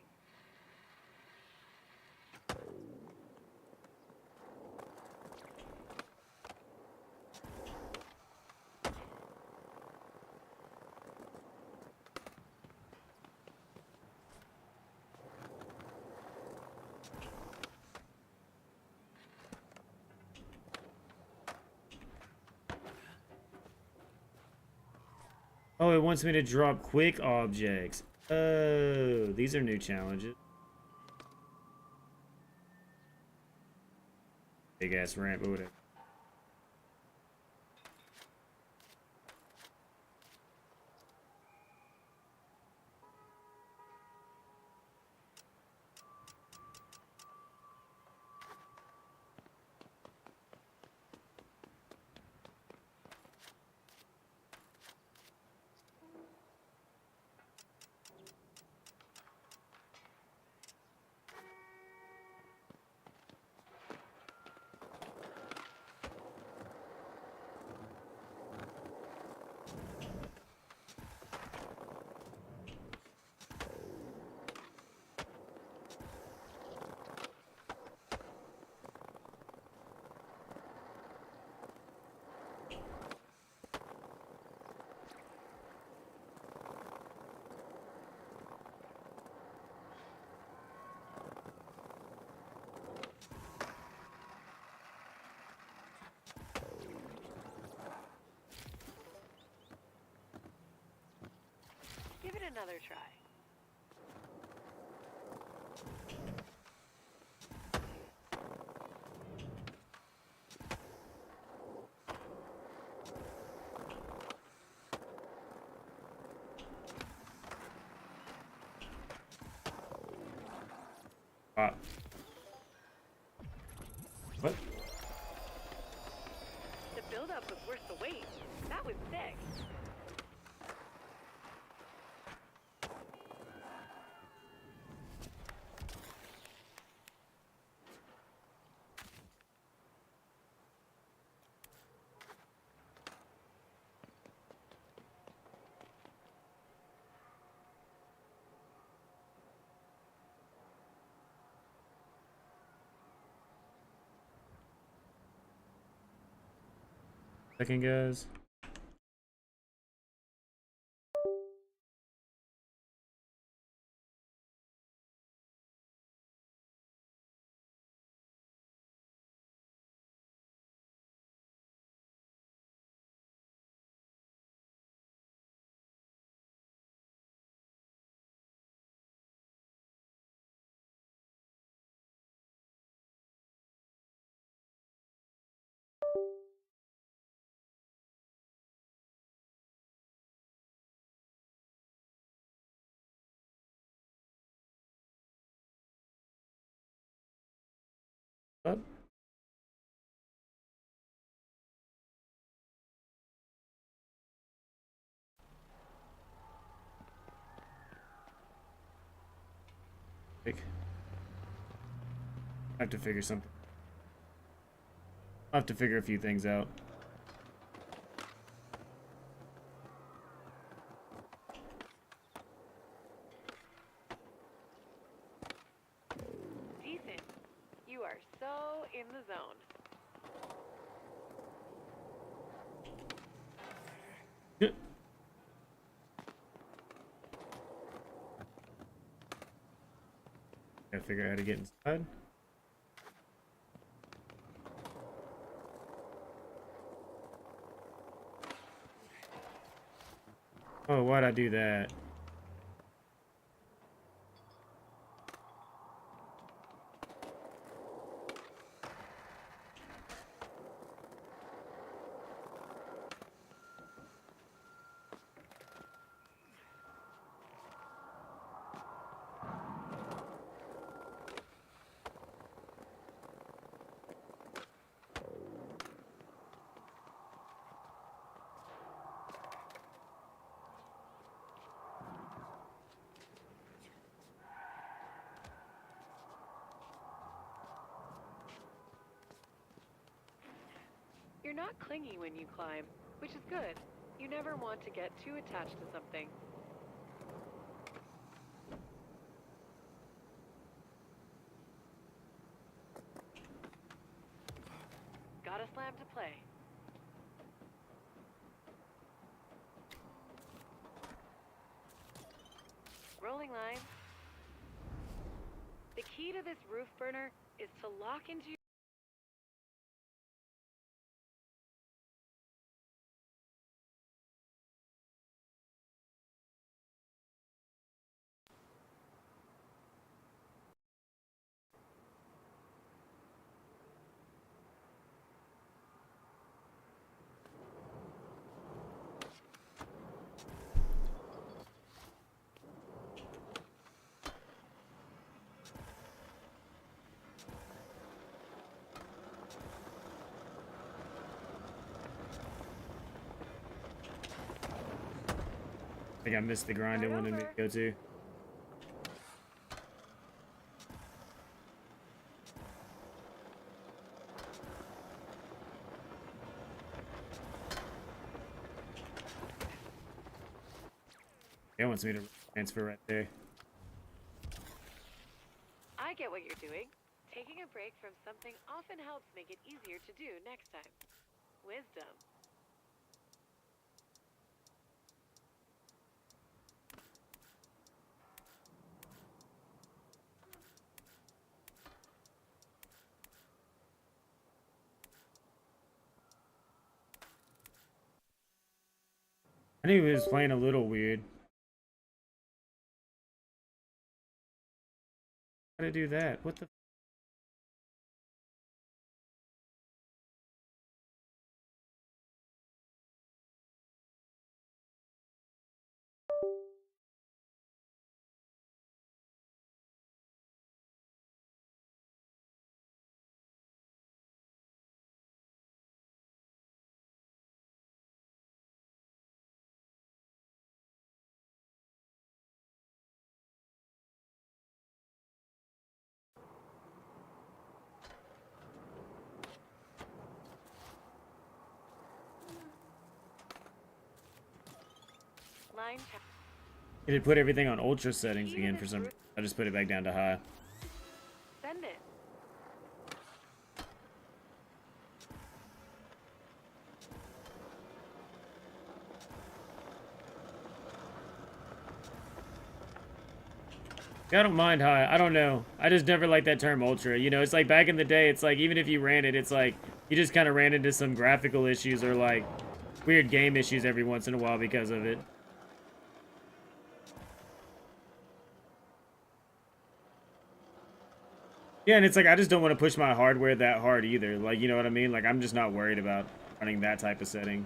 S2: Oh, it wants me to drop quick objects. Oh, these are new challenges. Big ass ramp, but whatever.
S3: Give it another try.
S2: What?
S3: The build-up was worth the wait. That was sick.
S2: Second, guys. Up. I have to figure something. I'll have to figure a few things out.
S3: Decent. You are so in the zone.
S2: Gotta figure out how to get inside. Oh, why'd I do that?
S3: You're not clingy when you climb, which is good. You never want to get too attached to something. slam to play. Rolling line. The key to this roof burner is to lock into your...
S2: I think I missed the grind it wanted me to go to. It wants me to transfer right there.
S3: I get what you're doing. Taking a break from something often helps make it easier to do next time. Wisdom.
S2: I knew he was playing a little weird. How to do that? What the?
S3: Line check.
S2: It had put everything on ultra settings again for some. I just put it back down to high.
S3: Send it.
S2: I don't mind high. I don't know. I just never liked that term ultra. You know, it's like back in the day, it's like even if you ran it, it's like you just kind of ran into some graphical issues or like weird game issues every once in a while because of it. Yeah, and it's like I just don't want to push my hardware that hard either. Like, you know what I mean? Like, I'm just not worried about running that type of setting.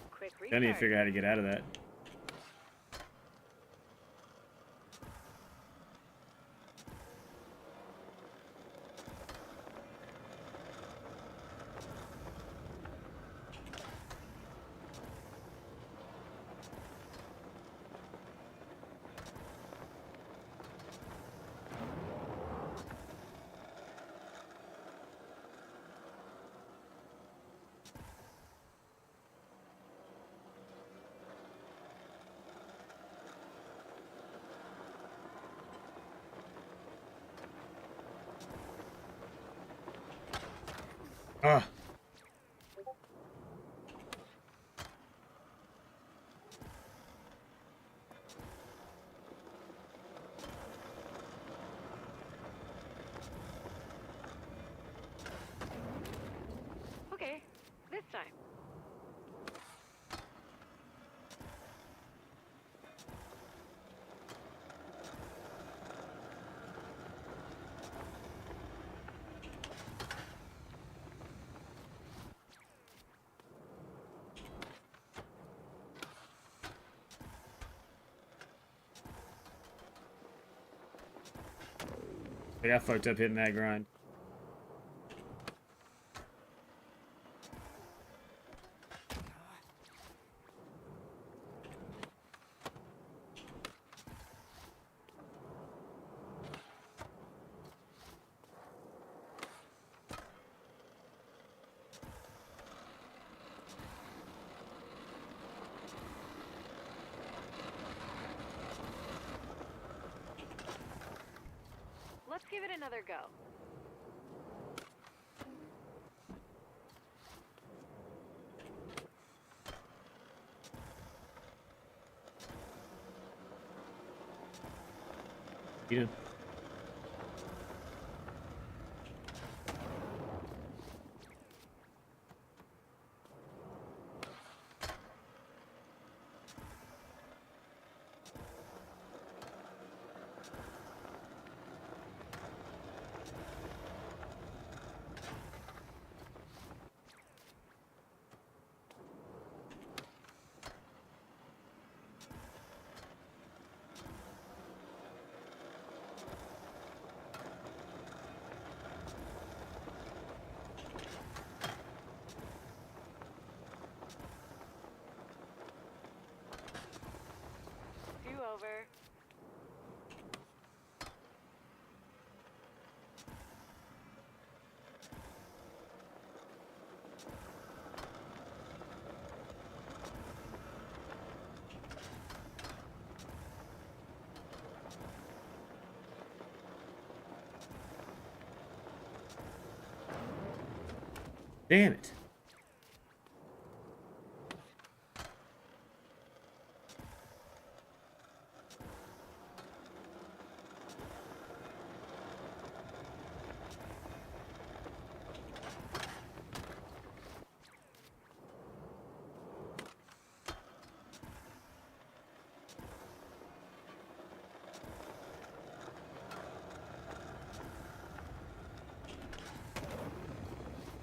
S3: Quick
S2: I need to
S3: restart.
S2: figure out how to get out of that. Ah.
S3: Okay, this time.
S2: I got fucked up hitting that grind.
S3: Let's give it another go.
S2: You.
S3: Do over.
S2: Damn it.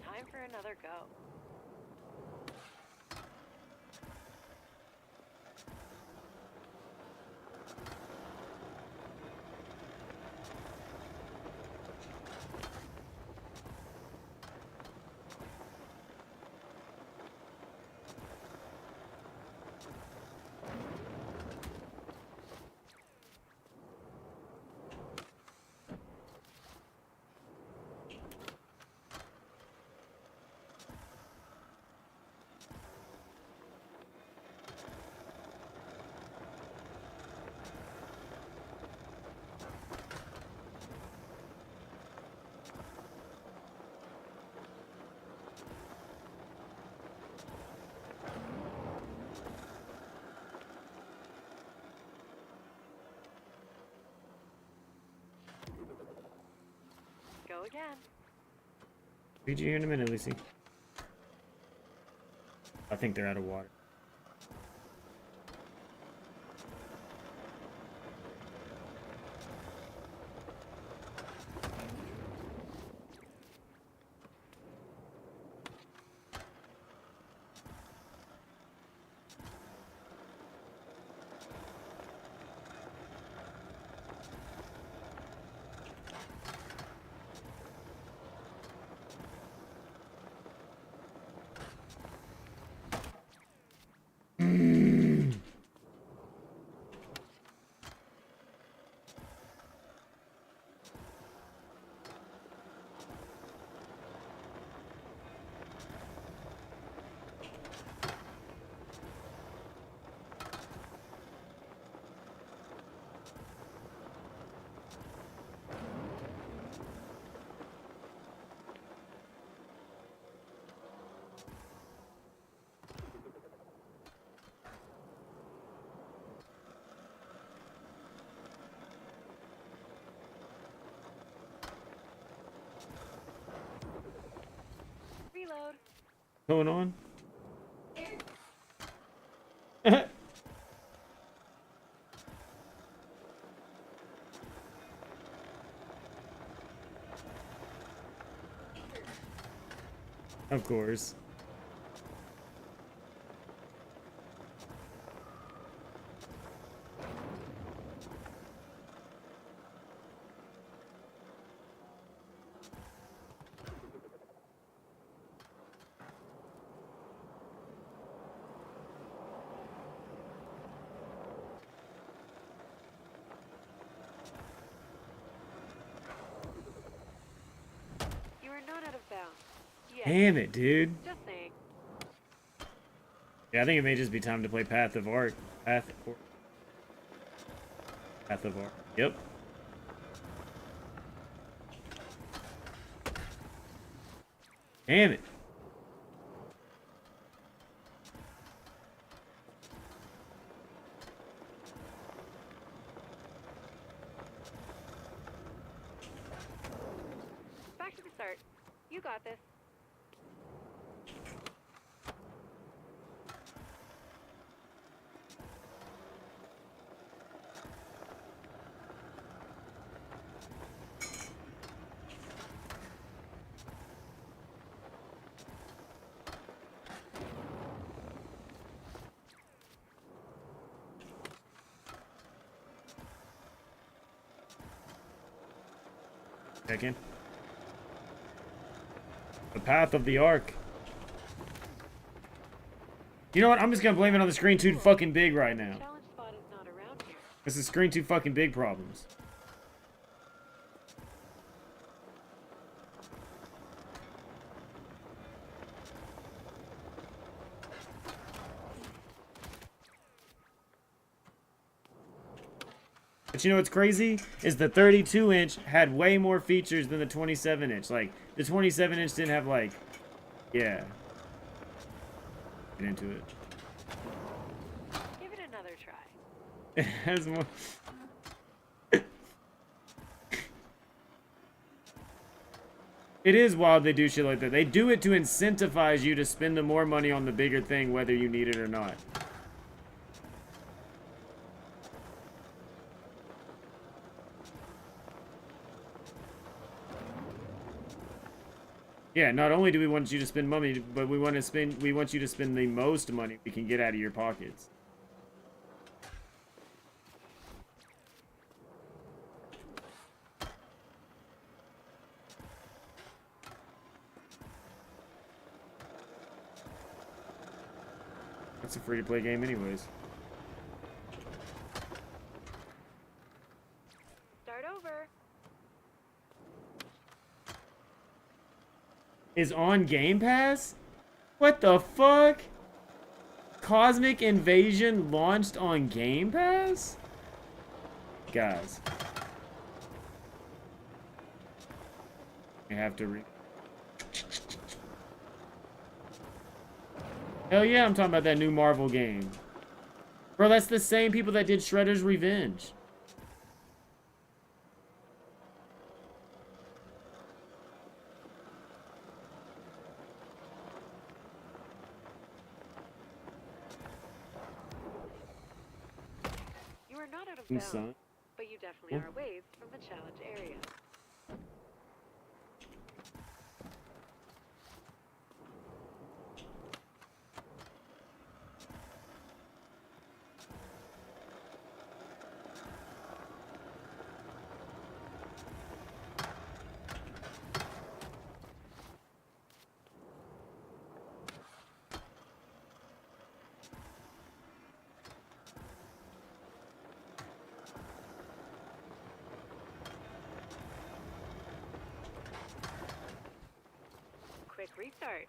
S3: Time for another go. Go again.
S2: Read you here in a minute, Lucy. I think they're out of water.
S3: Reload.
S2: Going on? Of course.
S3: You are not out of bounds. Yes.
S2: Damn it, dude.
S3: Just saying.
S2: Yeah, I think it may just be time to play Path of Art. Path of Art. Yep. Damn it.
S3: Back to the start. You got this.
S2: Second. The path of the ark. You know what? I'm just gonna blame it on the screen too fucking big right now.
S3: Challenge spot is not around here.
S2: This is screen too fucking big problems. But you know what's crazy? Is the 32-inch had way more features than the 27-inch. Like, the 27-inch didn't have, like... Yeah. Get into it.
S3: Give it another try.
S2: It has more... It is wild they do shit like that. They do it to incentivize you to spend the more money on the bigger thing, whether you need it or not. Yeah, not only do we want you to spend money, but we want you to spend the most money we can get out of your pockets. It's a free-to-play game anyways.
S3: Start over.
S2: Is on Game Pass? What the fuck? Cosmic Invasion launched on Game Pass? Guys. I have to Hell yeah, I'm talking about that new Marvel game. Bro, that's the same people that did Shredder's Revenge.
S3: You are not out of bounds,
S2: Son.
S3: but you definitely are a ways from the challenge area. Quick restart.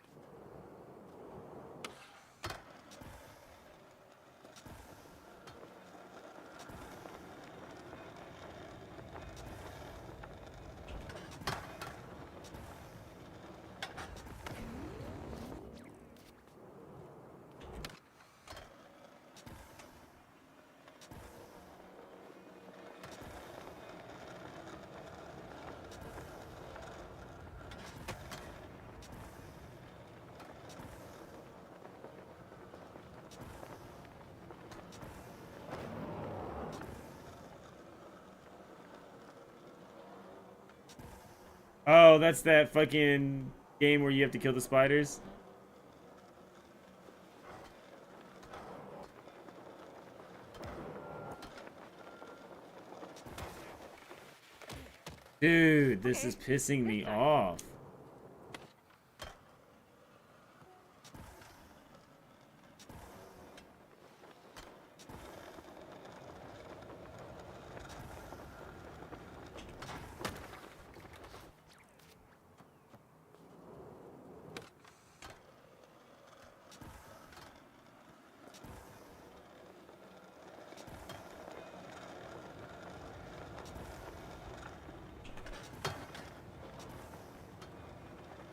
S2: Oh, that's that fucking game where you have to kill the spiders? Dude, this is pissing me off.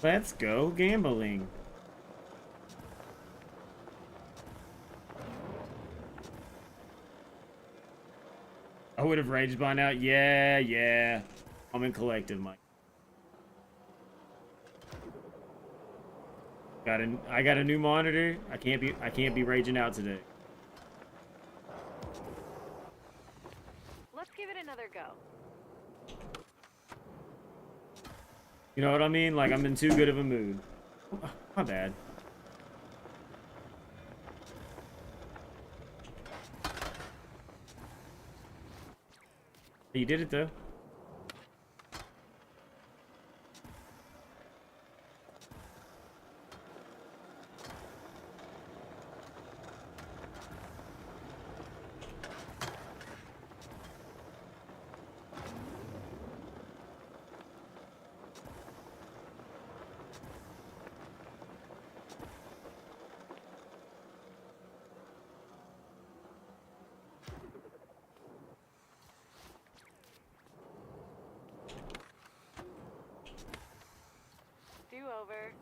S2: Let's go gambling. I would have raged by now. Yeah. I'm in collective, Mike. I got a new monitor. I can't be raging out today.
S3: Let's give it another go.
S2: You know what I mean? Like, I'm in too good of a mood. Oh, my bad. You did it, though.
S3: Do over.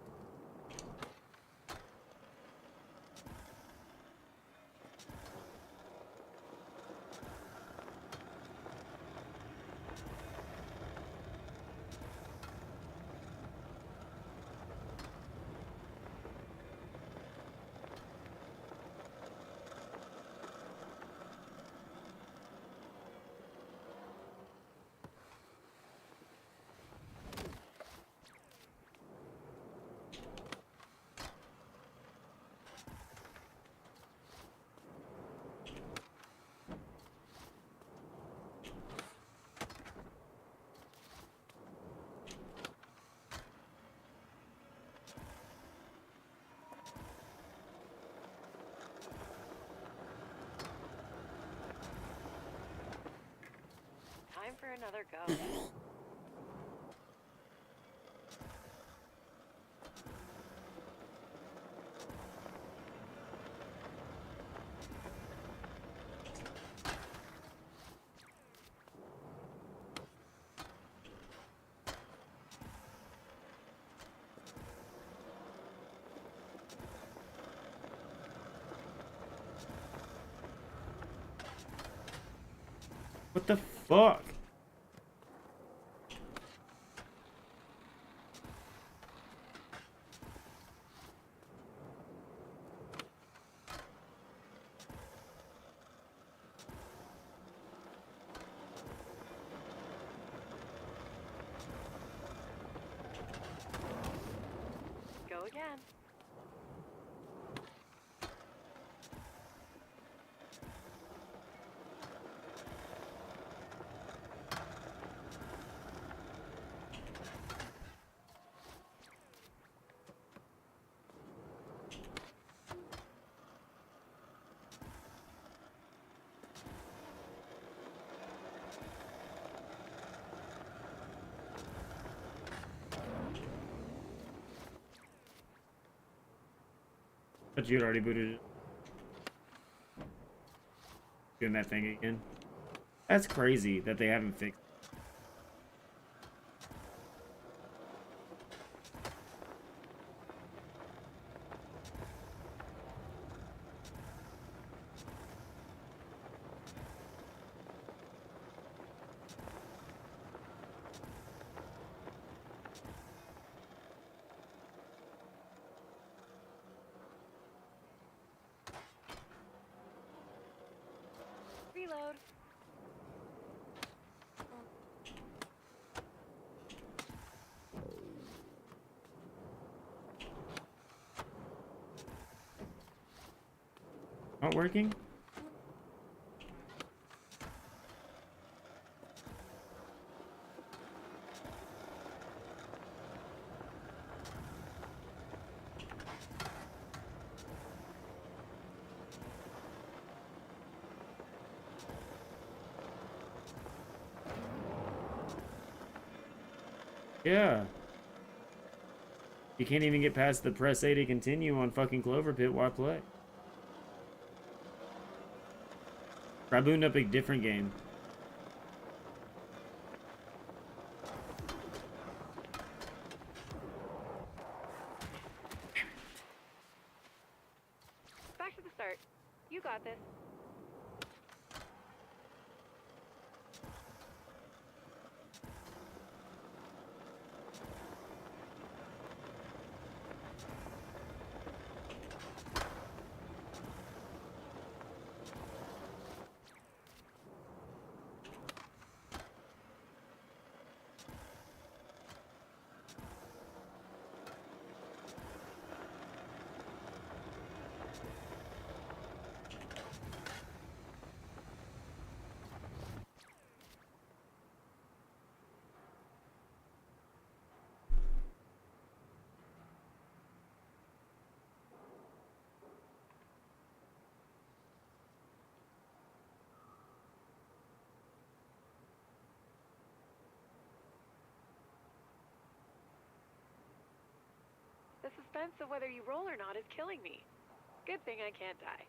S3: Time for another go.
S2: What the fuck?
S3: Go again.
S2: But you'd already booted it. Doing that thing again. That's crazy that they haven't fixed.
S3: Reload.
S2: Not working? Yeah. You can't even get past the press A to continue on fucking Clover Pit. Why play? Try booting up a different game.
S3: You got this. The suspense of whether you roll or not is killing me. Good thing I can't die.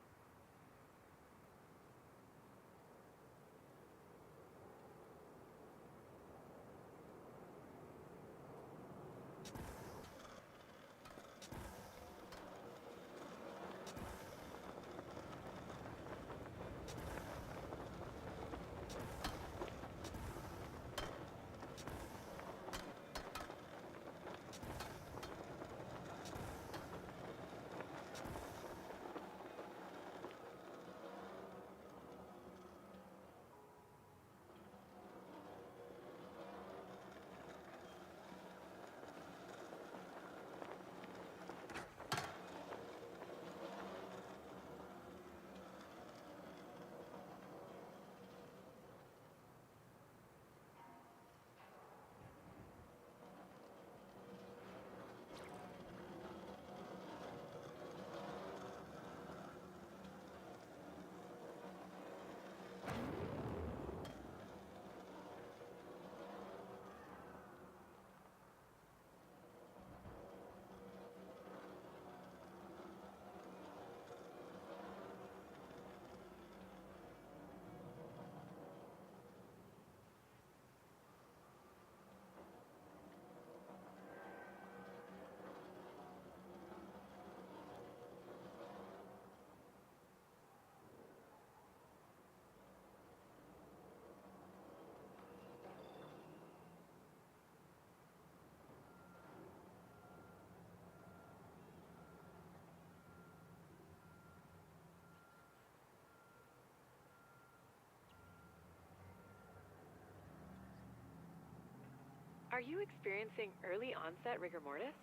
S3: Are you experiencing early onset rigor mortis?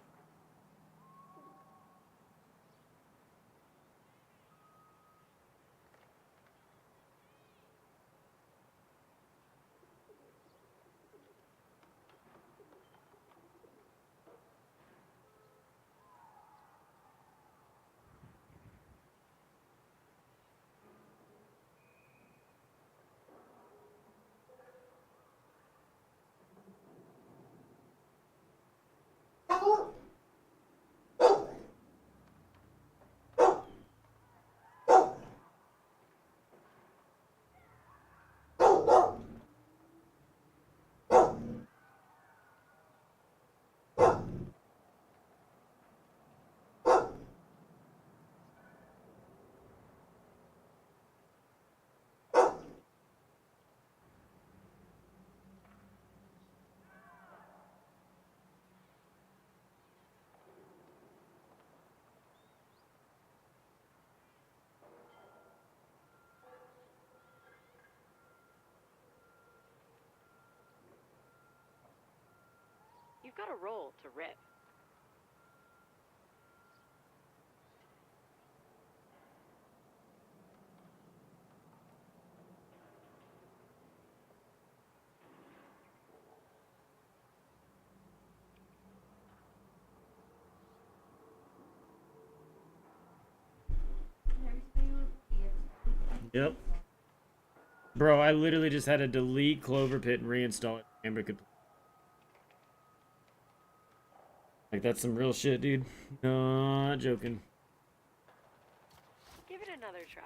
S3: You've got a roll to rip.
S2: Yep. Bro, I literally just had to delete Clover Pit and reinstall it. Amber could. Like, that's some real shit, dude. Not joking.
S3: Give it another try.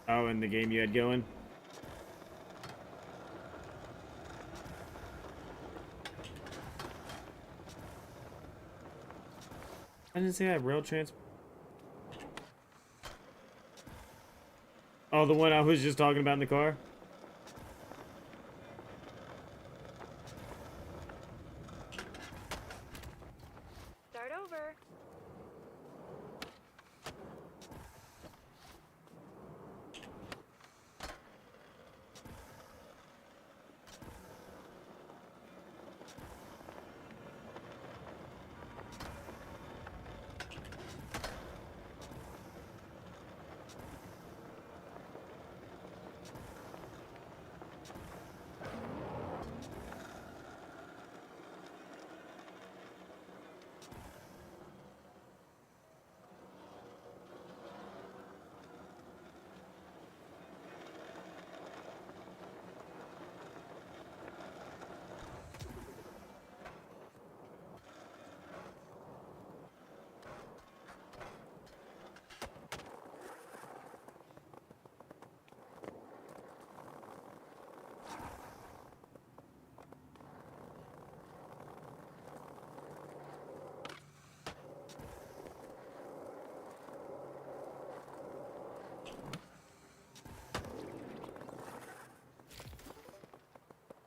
S2: Oh, in the game you had going? I didn't say I have rail transport. Oh, the one I was just talking about in the car?
S3: Start over.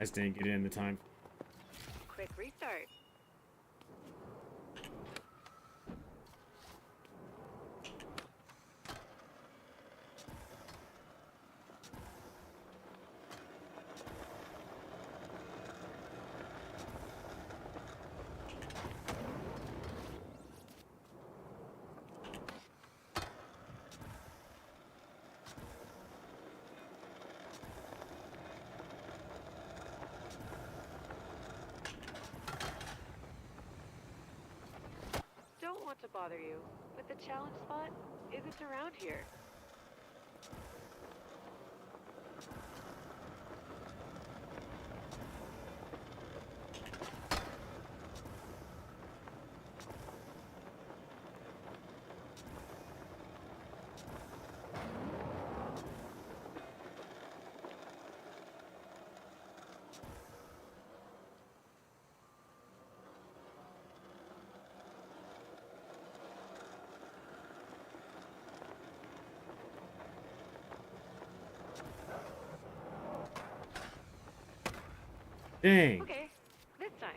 S2: I just didn't get it in the time.
S3: Quick restart. Don't want to bother you, but the challenge spot isn't around here.
S2: Dang.
S3: Okay, this time.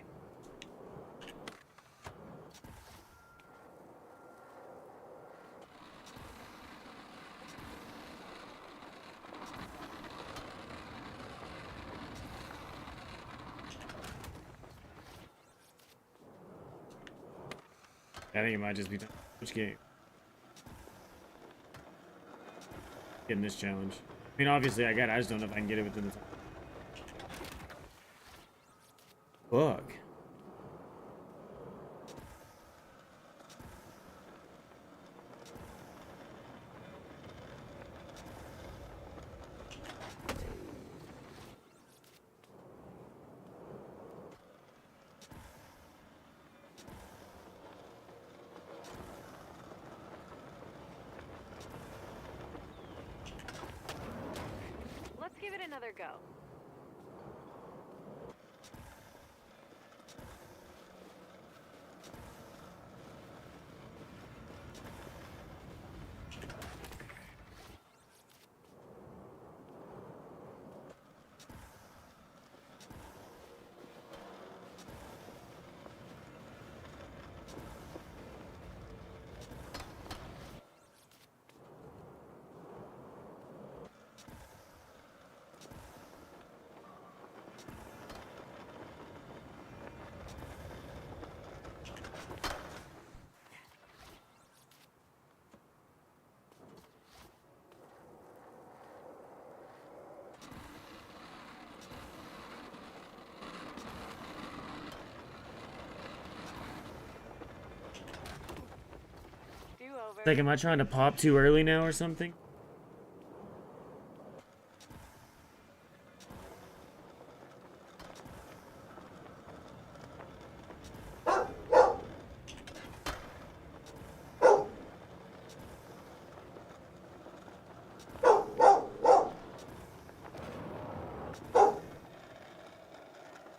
S2: I think it might just be time. Which game? Getting this challenge. I mean, obviously I got it. I just don't know if I can get it within the time. Fuck.
S3: Let's give it another go. Do over.
S2: Like, am I trying to pop too early now or something?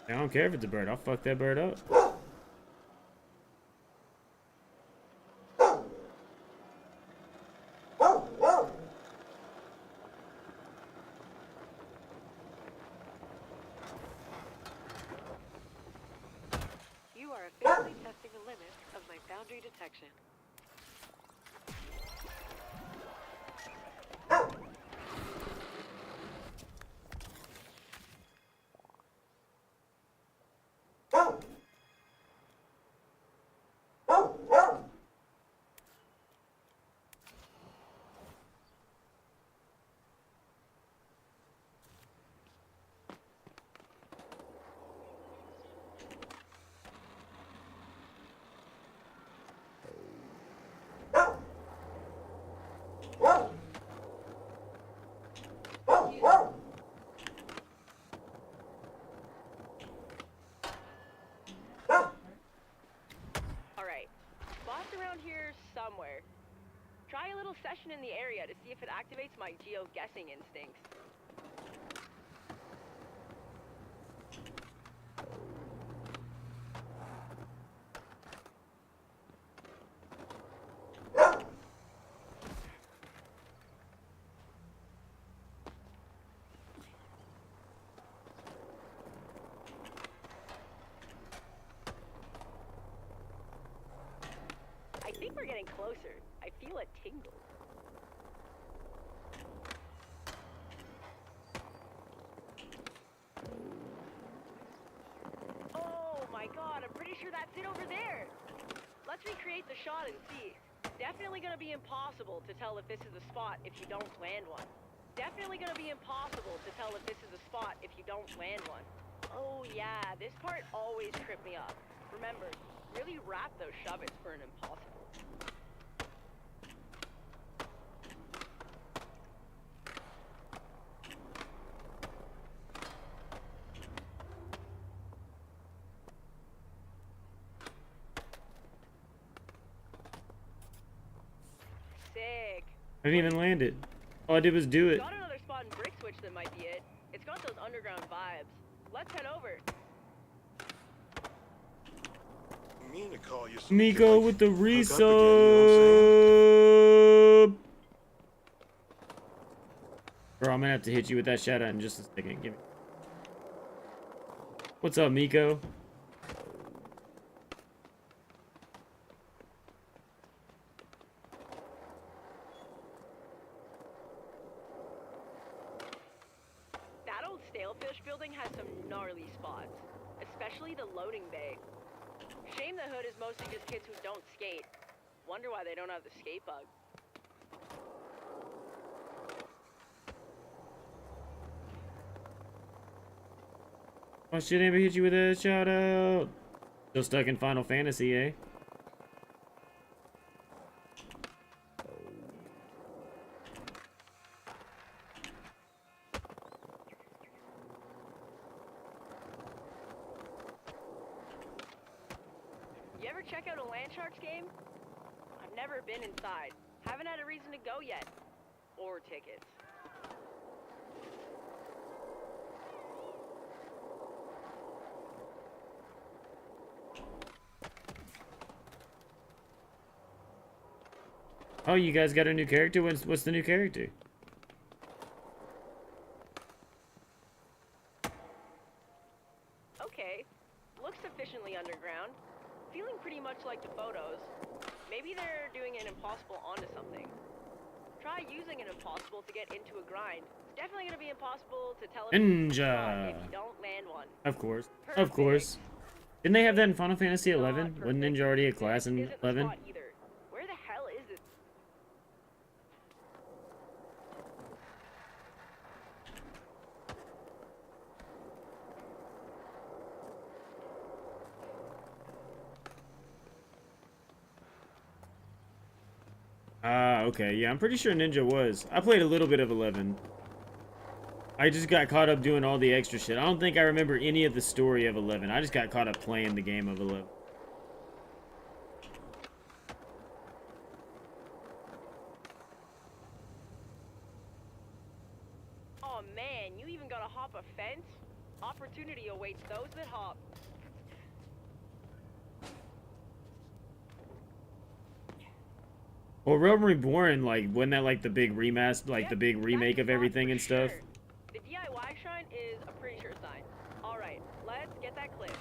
S2: I don't care if it's a bird. I'll fuck that bird up.
S3: You are officially testing the limits of my boundary detection. Alright, spots around here somewhere. Try a little session in the area to see if it activates my geo-guessing instincts. I think we're getting closer. I feel a tingle. Oh my god, I'm pretty sure that's it over there. Let's recreate the shot and see. Definitely gonna be impossible to tell if this is a spot if you don't land one. Definitely gonna be impossible to tell if this is a spot if you don't land one. Oh yeah, this part always tripped me up. Remember, really wrap those shove-its for an impossible. Sick.
S2: I didn't even land it. All I did was do it.
S3: Got another spot in Brick Switch that might be it. It's got those underground vibes. Let's head over.
S4: Mean to call you some
S2: Miko
S4: shit
S2: with the
S4: like hook up again, you know what I'm saying?
S2: resub. Bro, I'm gonna have to hit you with that shout out in just a second. Give me. What's up, Miko?
S3: That old Stalefish building has some gnarly spots, especially the loading bay. Shame the hood is mostly just kids who don't skate. Wonder why they don't have the skate bug.
S2: Oh shit, anybody hit you with a shout out? Still stuck in Final Fantasy, eh?
S3: You ever check out a Land Sharks game? I've never been inside. Haven't had a reason to go yet. Or tickets.
S2: Oh, you guys got a new character? What's the new character?
S3: Okay. Looks sufficiently underground. Feeling pretty much like the photos. Maybe they're doing an impossible onto something. Try using an impossible to get into a grind. It's definitely gonna be impossible to tell if it's a spot if you don't land one.
S2: Of course. Of course. Didn't they have that in Final Fantasy 11?
S3: Not
S2: Wasn't
S3: perfect.
S2: Ninja already a class in
S3: This isn't the
S2: 11?
S3: spot either. Where the hell is it?
S2: Ah, okay. Yeah, I'm pretty sure Ninja was. I played a little bit of 11. I just got caught up doing all the extra shit. I don't think I remember any of the story of 11. I just got caught up playing the game of 11.
S3: Oh man, you even gotta hop a fence? Opportunity awaits those that hop.
S2: Well, Realm Reborn, like, wasn't that like the big remaster, like
S3: Yep,
S2: the big
S3: that's
S2: remake
S3: the
S2: of
S3: spot
S2: everything
S3: for
S2: and stuff?
S3: sure. The DIY shrine is a pretty sure sign. Alright, let's get that clip.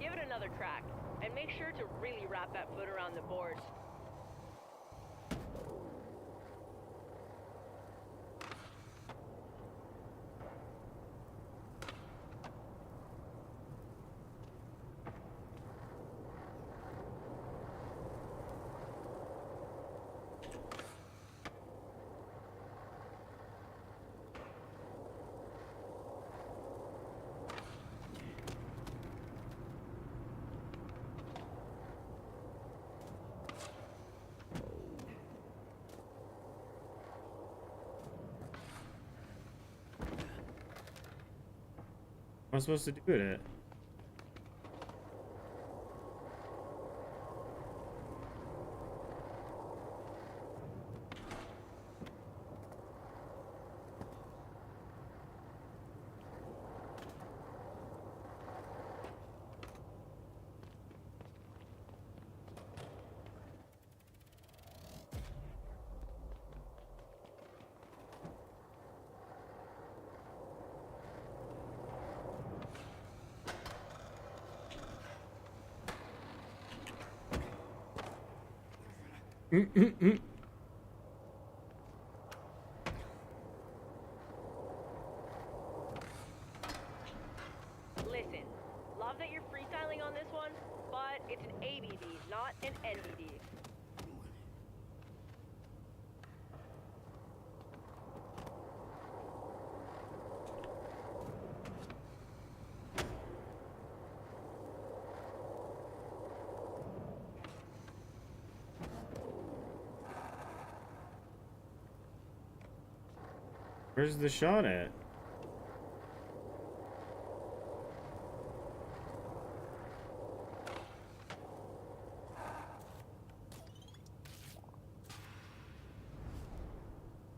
S3: Give it another crack, and make sure to really wrap that foot around the board.
S2: What am I supposed to do with it?
S3: Listen, love that you're freestyling on this one, but it's an ABD, not an NBD.
S2: Where's the shot at?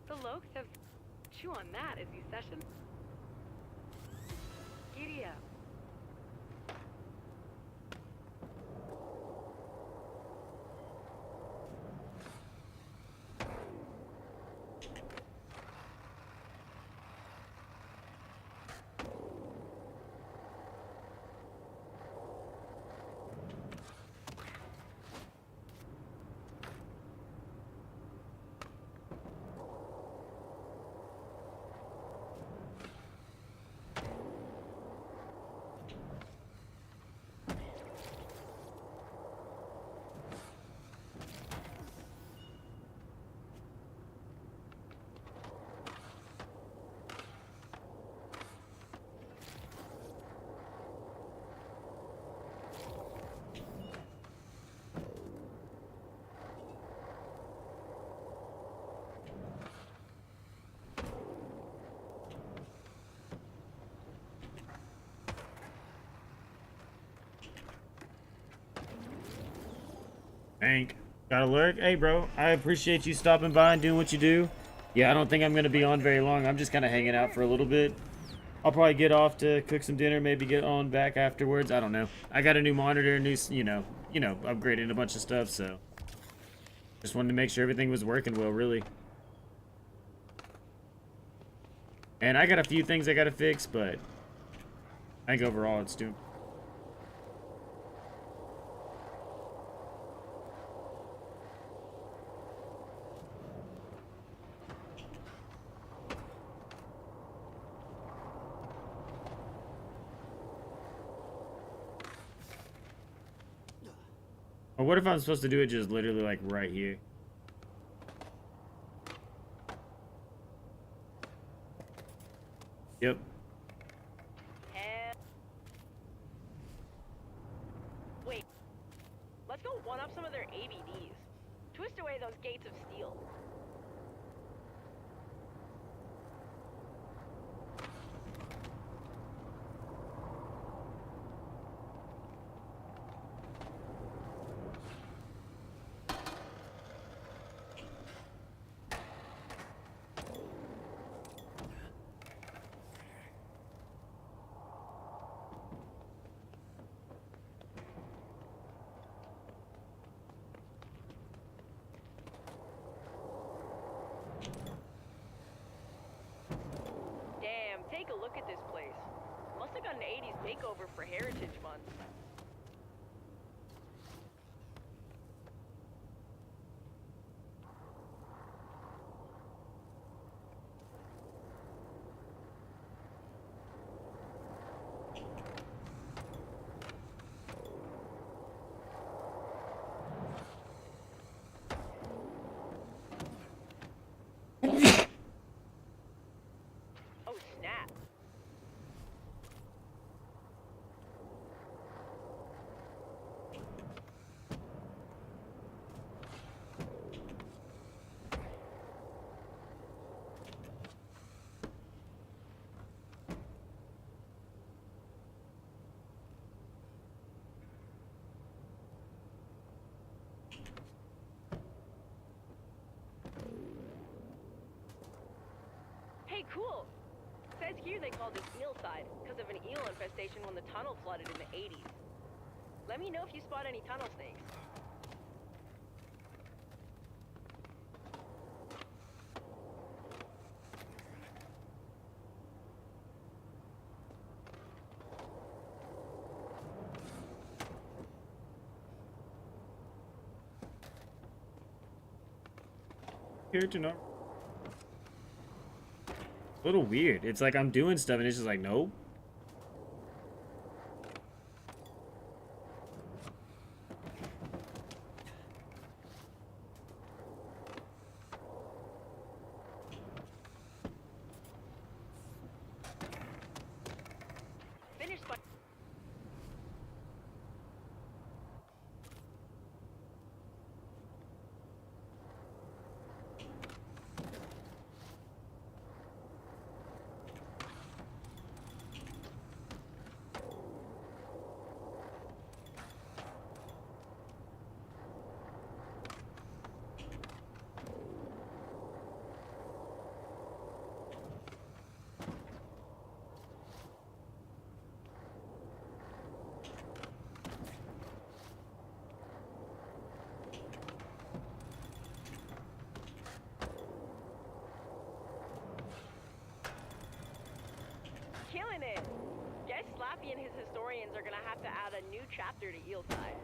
S3: The Lokes have chew on that as you session. Giddy up.
S2: Hank, got a lurk? Hey, bro, I appreciate you stopping by and doing what you do. Yeah, I don't think I'm gonna be on very long. I'm just kind of hanging out for a little bit. I'll probably get off to cook some dinner, maybe get on back afterwards. I don't know. I got a new monitor, new, upgrading a bunch of stuff, so just wanted to make sure everything was working well, really. And I got a few things I gotta fix, but I think overall it's doing. Or what if I'm supposed to do it just literally like right here? Yep.
S3: Wait. Let's go one up some of their ABDs. Twist away those gates of steel. fun 80s makeover for Heritage Month. Oh, snap. Hey, cool. Says here they called this eel side because of an eel infestation when the tunnel flooded in the 80s. Let me know if you spot any tunnel snakes.
S2: Here to know. A little weird. It's like I'm doing stuff and it's just like, nope.
S3: Finished by... Killing it! Guess Slappy and his historians are gonna have to add a new chapter to Eelside.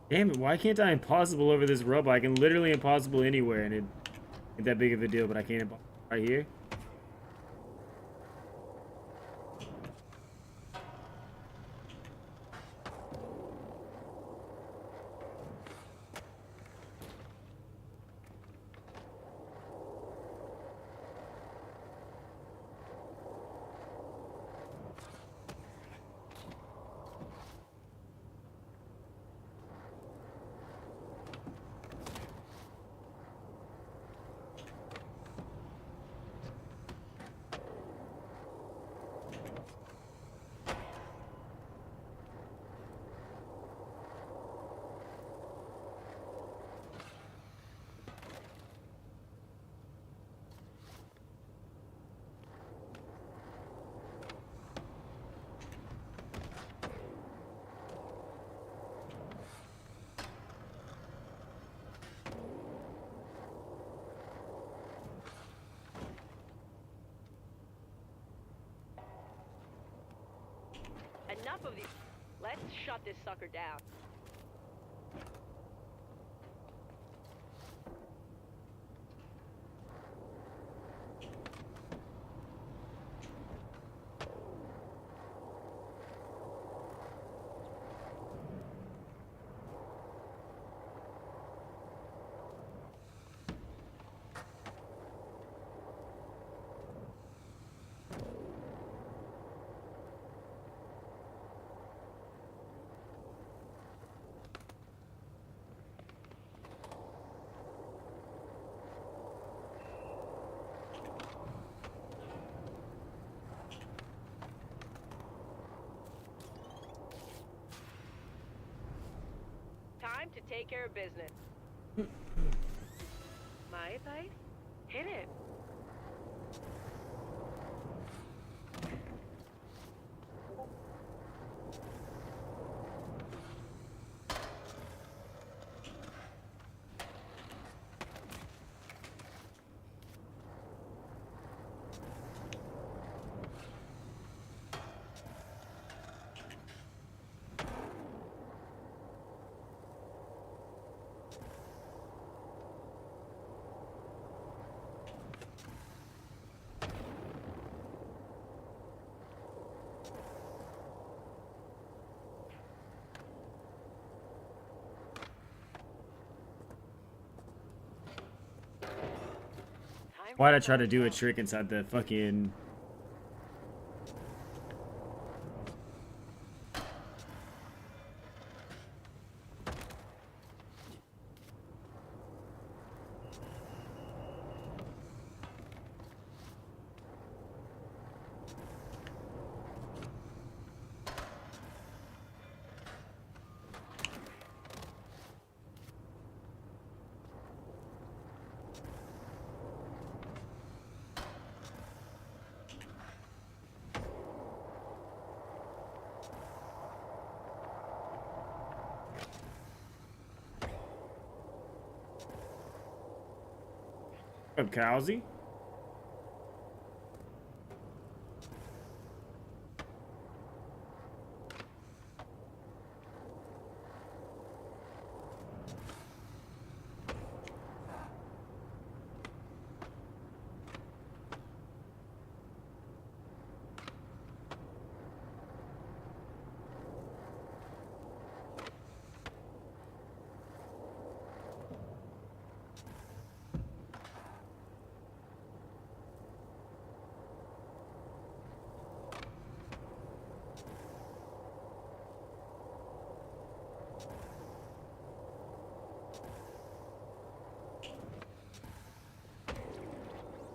S2: Damn it, why can't I impossible over this rubble? I can literally impossible anywhere and it ain't that big of a deal, but I can't right here.
S3: Enough of these. Let's shut this sucker down. to take care of business. My advice? Hit it.
S2: Why'd I try to do a trick inside the fucking... Up, Cowsy?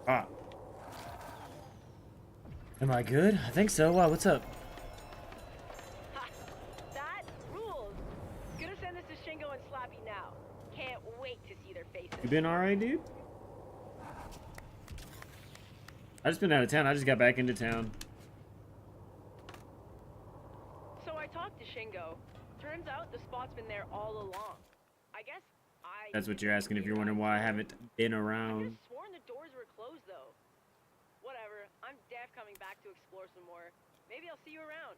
S2: Ah. Am I good? I think so. Wow, what's up?
S3: Ha! That rules. Gonna send this to Shingo and Slappy now. Can't wait to see their faces.
S2: You been alright, dude? I just been out of town. I just got back into town.
S3: So I talked to Shingo. Turns out the spot's been there all along. I guess
S2: That's what you're asking if you're wondering why I haven't been
S3: I
S2: around.
S3: could have sworn the doors were closed though. Whatever. I'm def coming back to explore some more. Maybe I'll see you around.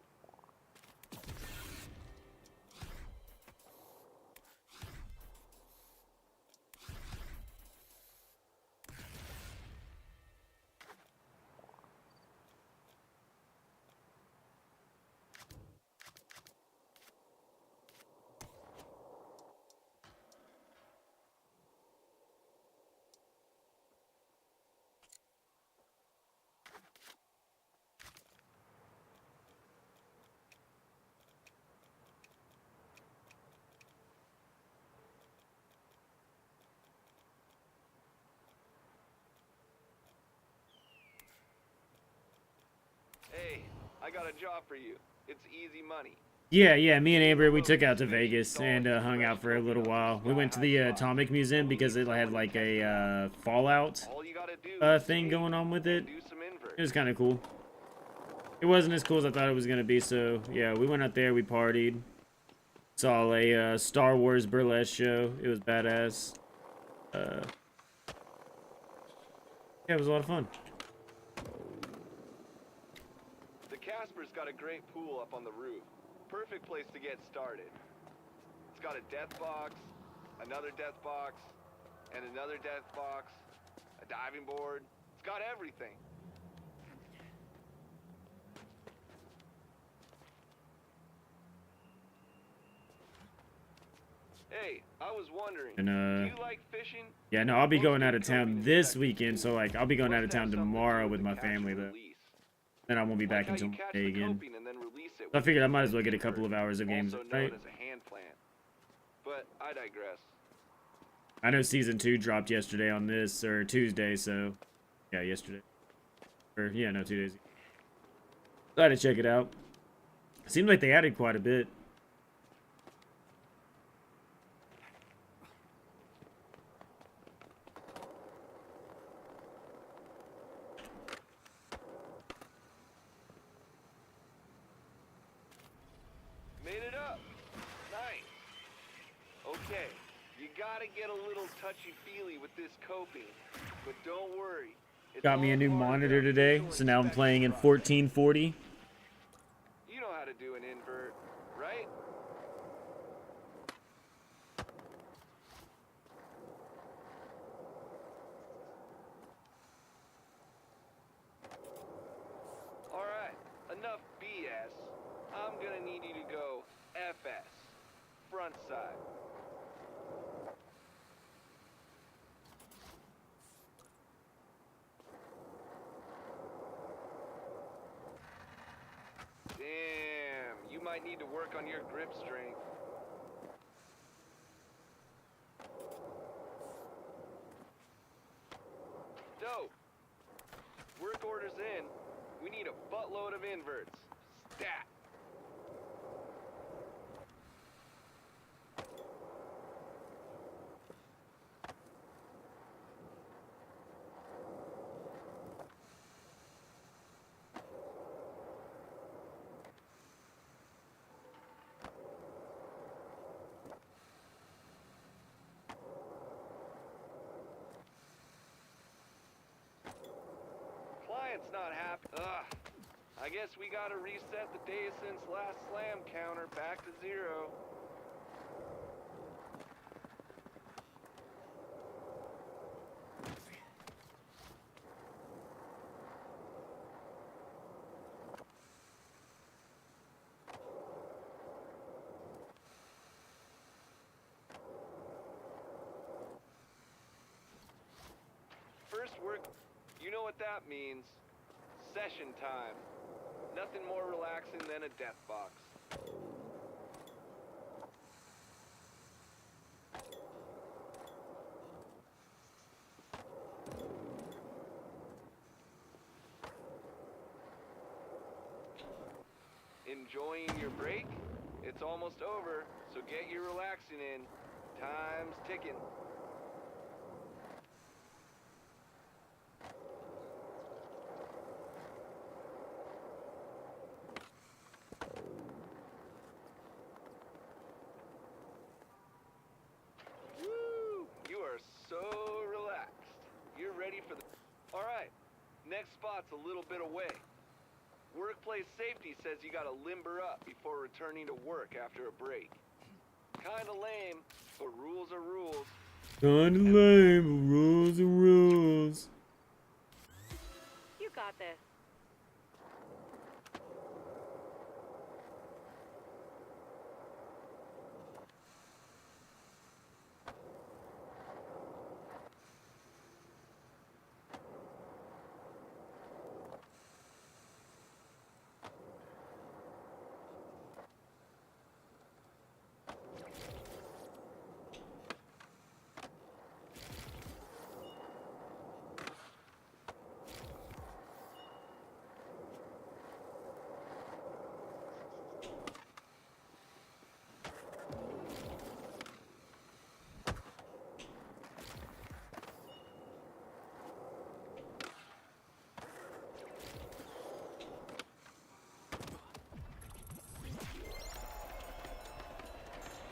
S5: Hey, I got a job for you. It's easy money.
S2: Yeah, me and Amber, we took out to Vegas and hung out for a little while. We went to the Atomic Museum because it had like a Fallout
S5: All you gotta do
S2: thing going on with it.
S5: do some invert.
S2: It was kind of cool. It wasn't as cool as I thought it was going to be, so yeah, we went out there, we partied. Saw a Star Wars burlesque show. It was badass. Yeah, it was a lot of fun.
S5: The Casper's got a great pool up on the roof. Perfect place to get started. It's got a death box, another death box, and another death box, a diving board. It's got everything. Hey, I was wondering,
S2: And
S5: do you like fishing?
S2: yeah, no, I'll be going out of town this weekend, so like I'll be going out of town tomorrow with my family though. Then I won't be back until Monday again. So I figured I might as well get a couple of hours of games, right?
S5: But I digress.
S2: I know season 2 dropped yesterday on this, or Tuesday, so yeah, yesterday. Or yeah, no, 2 days ago. Glad to check it out. Seemed like they added quite a bit.
S5: Okay, you gotta get a little touchy-feely with this coping, but don't worry. It's
S2: Got me a
S5: all
S2: new
S5: part of
S2: monitor
S5: the
S2: today,
S5: visual
S2: so now I'm
S5: inspection
S2: playing in
S5: process.
S2: 1440.
S5: You know how to do an invert, right? Alright, enough BS. I'm gonna need you to go FS. Front side. Damn, you might need to work on your grip strength. Dope. Work orders in. We need a buttload of inverts. Stat. Client's not happy. Ugh. I guess we gotta reset the days since last slam counter back to 0. First work, you know what that means. Session time. Nothing more relaxing than a death box. Enjoying your break? It's almost over, so get your relaxing in. Time's ticking. Woo! You are so relaxed. You're ready for the... Alright, next spot's a little bit away. Workplace safety says you gotta limber up before returning to work after a break. Kinda lame, but rules are rules.
S2: Kinda lame, rules are rules.
S3: You got this.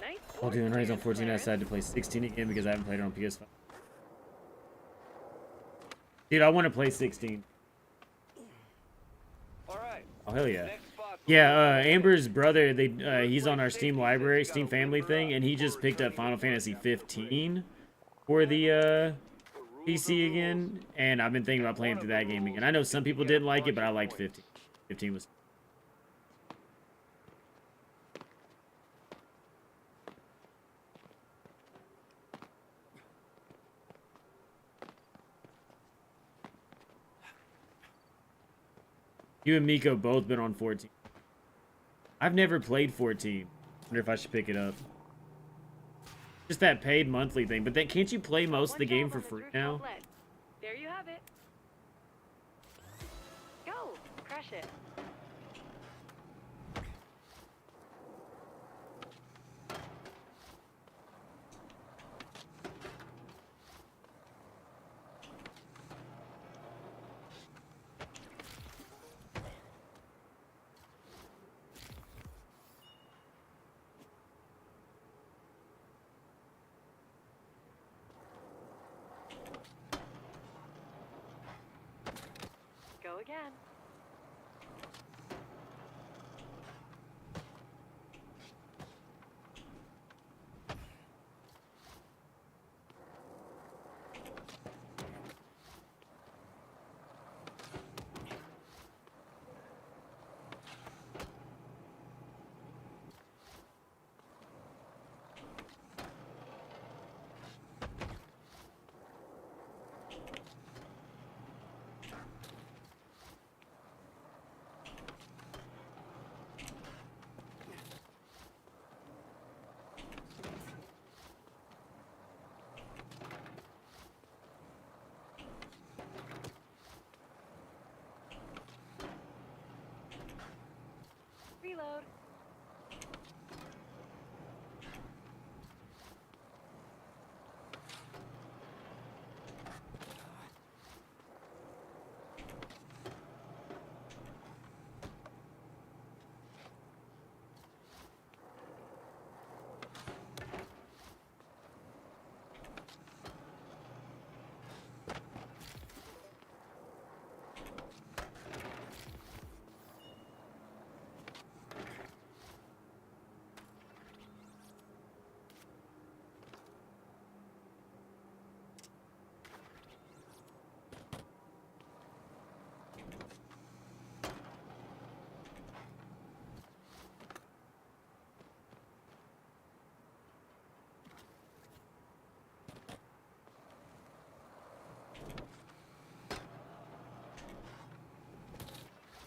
S3: Nice.
S2: While doing Raise on 14, I decided to play 16 again because I haven't played it on PS5. Dude, I want to play 16.
S5: Alright,
S2: Oh, hell yeah.
S5: next spot's a
S2: Yeah,
S5: little bit away.
S2: Amber's brother, he's on our Steam library, Steam family thing, and he just picked up Final Fantasy 15 for the PC again, and I've been thinking about playing through that game again. I know some people didn't like it, but I liked 15. 15 was... You and Miko both been on 14. I've never played 14. Wonder if I should pick it up. Just that paid monthly thing, but then can't you play most of the game for free now?
S3: There you have it. Go, crush it. Go again. Reload.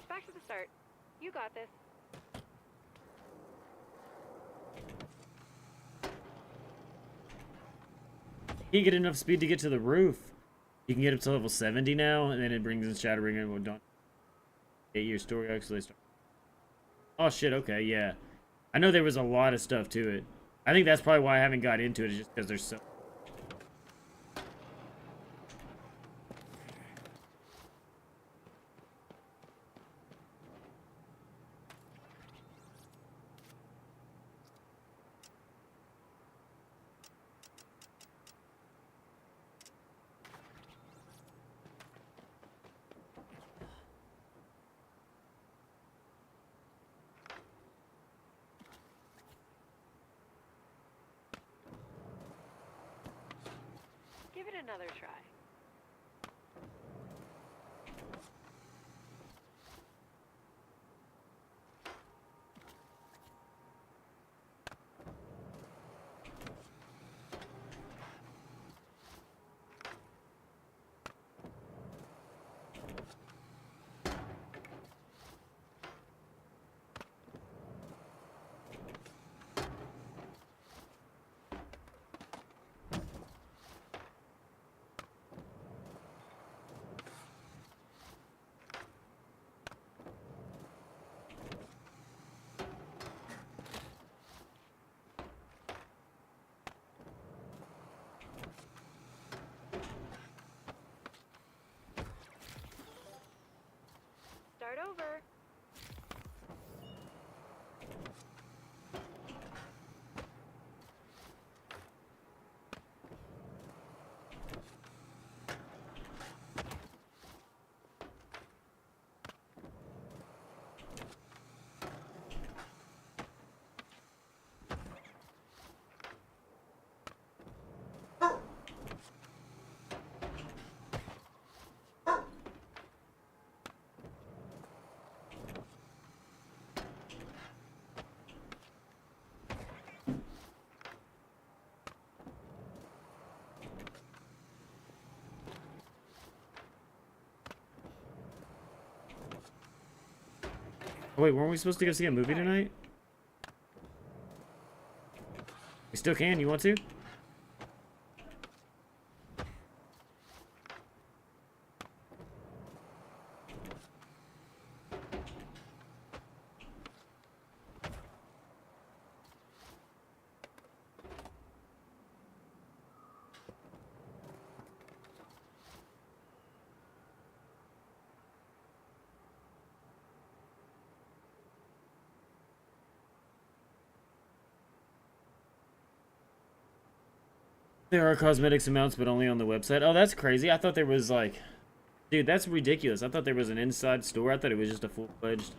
S3: Back to the start. You got this.
S2: You get enough speed to get to the roof. You can get up to level 70 now, and then it brings in Shadowbringer and don't 8-year story actually start. Oh shit, okay, yeah. I know there was a lot of stuff to it. I think that's probably why I haven't got into it, is just because there's so...
S3: Give it another try. Start over.
S2: Oh, wait, weren't we supposed to go see a movie tonight? We still can, you want to? There are cosmetics amounts, but only on the website. Oh, that's crazy. I thought there was, like... Dude, that's ridiculous. I thought there was an inside store. I thought it was just a full-fledged.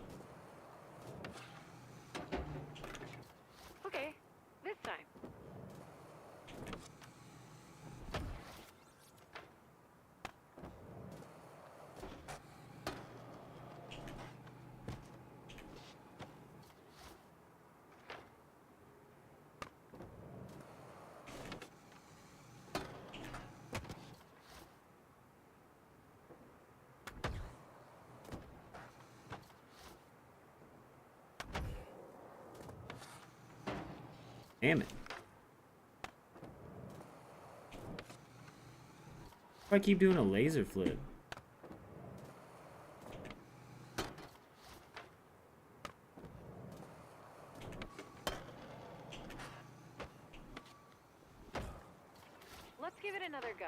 S3: Okay, this time.
S2: Damn it. Why do I keep doing a laser flip?
S3: Let's give it another go.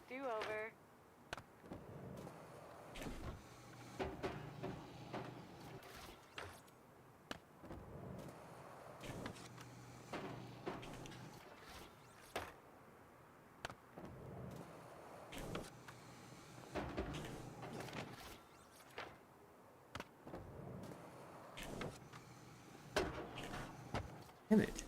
S3: Do over.
S2: Damn it.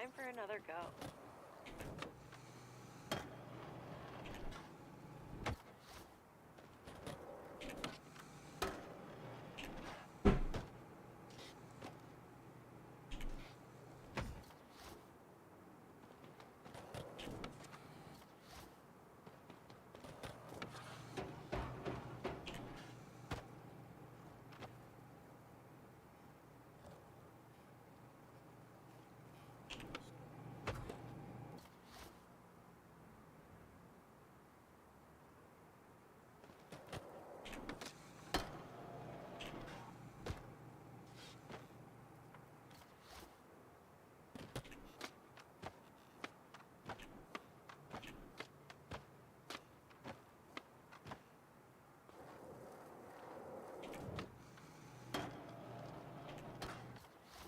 S3: Time for another go.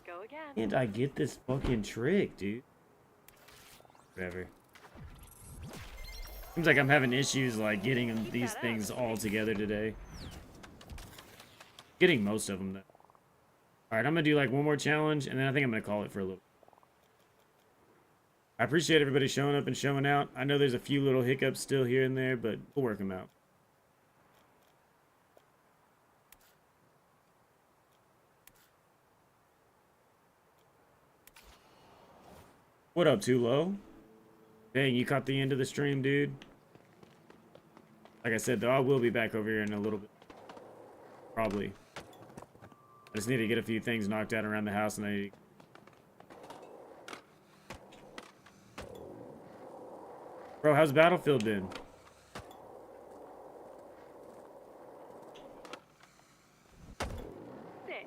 S3: Go again.
S2: Can't I get this fucking trick, dude? Whatever. Seems like I'm having issues like getting these things all together today. Getting most of them though. Alright, I'm gonna do like one more challenge and then I think I'm gonna call it for a little. I appreciate everybody showing up and showing out. I know there's a few little hiccups still here and there, but we'll work them out. What up, Too Low? Dang, you caught the end of the stream, dude. Like I said, though, I will be back over here in a little bit. Probably. I just need to get a few things knocked out around the house and I... Bro, how's Battlefield been?
S3: Sick.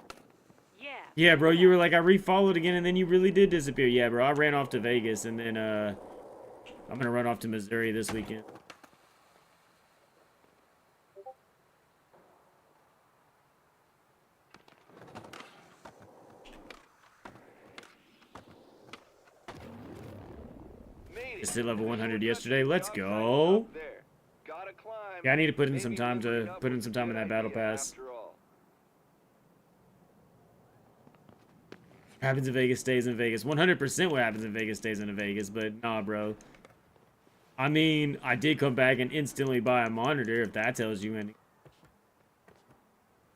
S3: Yeah.
S2: Yeah, bro, you were like, I refollowed again and then you really did disappear. Yeah, bro, I ran off to Vegas and then, I'm gonna run off to Missouri this weekend.
S5: made it.
S2: Just hit level 100
S5: Shortcut
S2: yesterday.
S5: to the
S2: Let's
S5: job site
S2: go.
S5: up there. Gotta climb.
S2: Yeah, I need to put in
S5: Maybe
S2: some time
S5: moving
S2: to
S5: up
S2: put in
S5: was
S2: some
S5: a
S2: time in
S5: good
S2: that battle
S5: idea
S2: pass.
S5: after all.
S2: Happens in Vegas stays in Vegas. 100% what happens in Vegas stays in Vegas, but nah, bro. I mean, I did come back and instantly buy a monitor, if that tells you anything.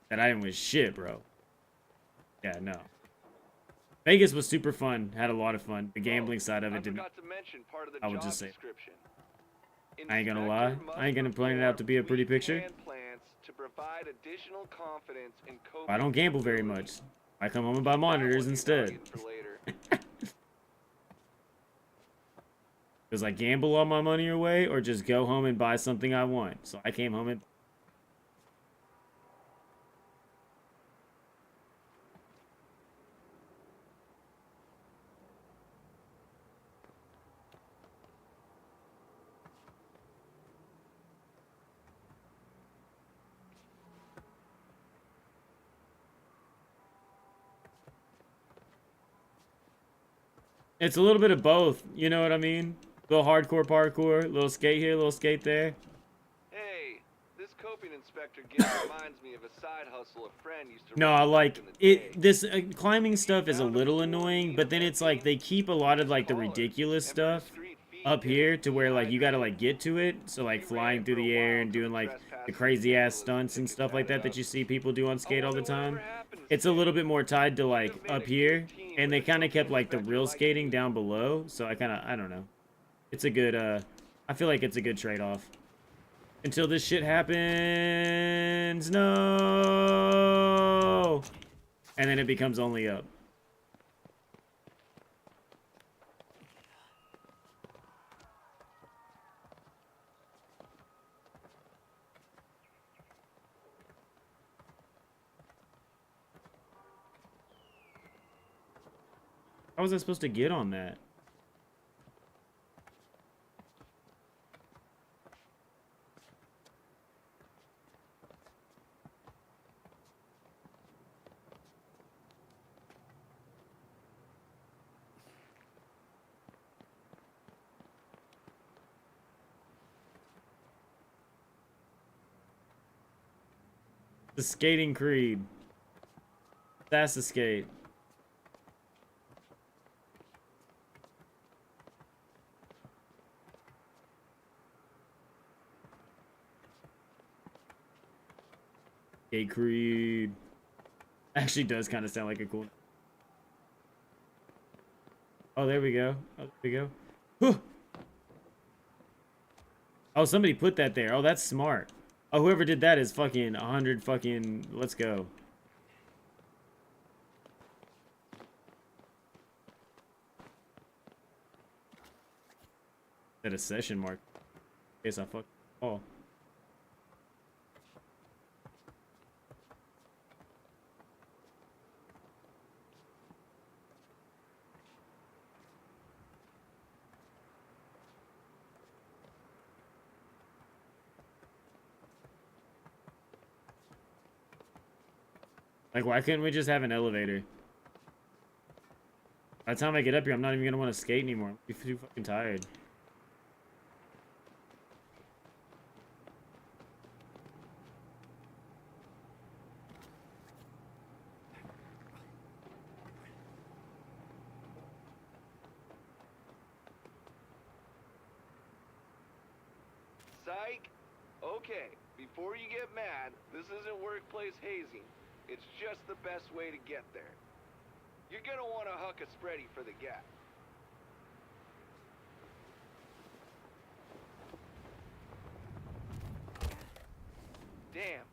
S2: That item was shit, bro. Yeah, no. Vegas was super fun. Had a lot of fun. The gambling side of
S5: I
S2: it didn't.
S5: forgot to mention part of the
S2: I would
S5: job
S2: just say.
S5: description.
S2: I ain't gonna
S5: Inspector
S2: lie.
S5: must
S2: I ain't gonna plan it out to be a pretty
S5: perform
S2: picture.
S5: tweaks and plans to provide additional confidence in
S2: I don't
S5: coping
S2: gamble very
S5: ability.
S2: much. I come home and buy
S5: That
S2: monitors
S5: one you're
S2: instead.
S5: targeting for later.
S2: Does I gamble all my money away or just go home and buy something I want? So I came home and... It's a little bit of both, you know what I mean? A little hardcore parkour, a little skate here, a little skate there.
S5: Hey, this coping inspector gig reminds me of a side hustle a friend used to
S2: No,
S5: run
S2: I
S5: back
S2: like
S5: in the day.
S2: it. This climbing stuff is a little annoying, but then it's like they keep a lot of like the ridiculous stuff up here to where like you gotta like get to it. So like flying through the air and doing like the crazy ass stunts and stuff like that that you see people do on skate all the time. It's a little bit more tied to like up here, and they kind of kept like the real skating down below. So I don't know. It's a good I feel like it's a good trade-off. Until this shit happens. No. And then it becomes only up. How was I supposed to get on that? The skating creed. That's the skate. Skate creed. Actually does kind of sound like a cool. Oh, there we go. Oh, there we go. Whew. Oh, somebody put that there. Oh, that's smart. Oh, whoever did that is fucking 100 fucking... Let's go. At a session mark. In case I fuck. Oh. Like, why couldn't we just have an elevator? By the time I get up here, I'm not even gonna want to skate anymore. I'm too fucking tired.
S5: Psych. Okay, before you get mad, this isn't workplace hazing. It's just the best way to get there. You're gonna want to huck a spready for the gap. Damn.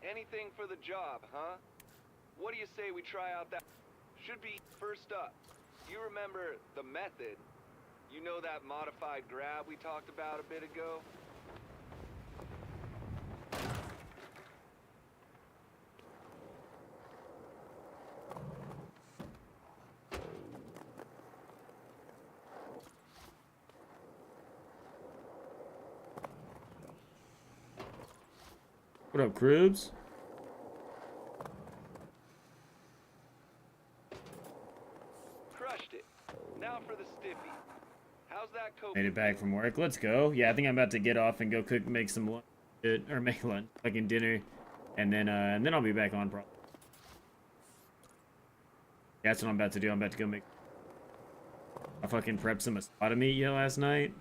S5: Anything for the job, huh? What do you say we try out that? Should be first up. You remember the method. You know that modified grab we talked about a bit ago?
S2: What up, Cribs?
S5: Crushed it. Now for the stiffy. How's that cope?
S2: Made it back from work. Let's go. Yeah, I think I'm about to get off and go cook, make some lunch, or make lunch, fucking dinner, and then I'll be back on. Probably. Yeah, that's what I'm about to do. I'm about to go make. I fucking prepped some asada meat last night.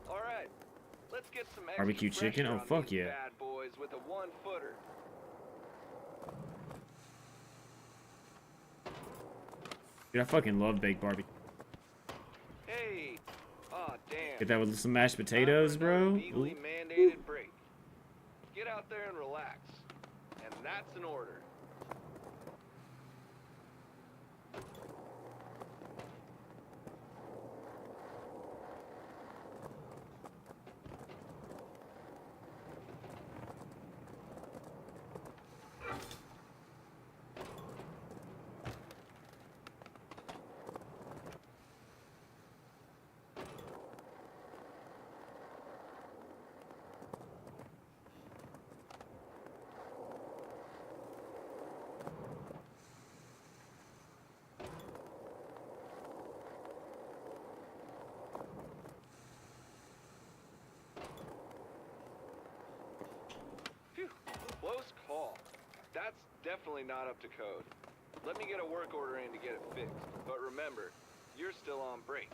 S5: All right, let's get some extra
S2: Barbecue chicken?
S5: pressure
S2: Oh,
S5: on
S2: fuck
S5: these
S2: yeah.
S5: bad boys with a 1-footer.
S2: Dude, I fucking love baked barbecue.
S5: Hey, aw damn.
S2: Get that with some mashed
S5: Time for
S2: potatoes,
S5: another
S2: bro.
S5: legally
S2: Ooh.
S5: mandated break. Get out there and relax. And that's an order. Phew, close call. That's definitely not up to code. Let me get a work order in to get it fixed. But remember, you're still on break.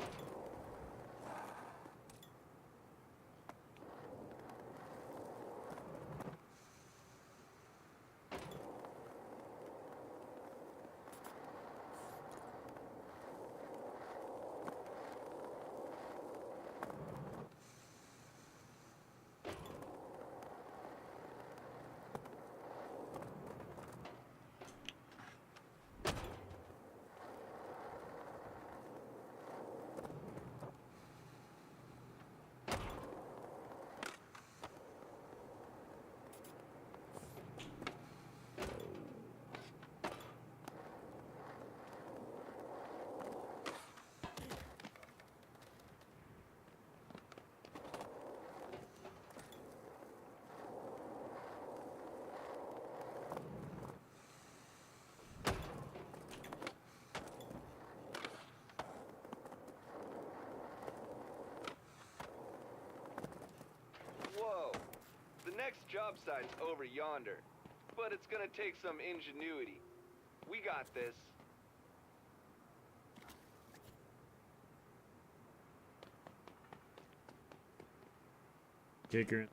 S5: Whoa, the next job site's over yonder. But it's gonna take some ingenuity. We got this.
S2: Kicker.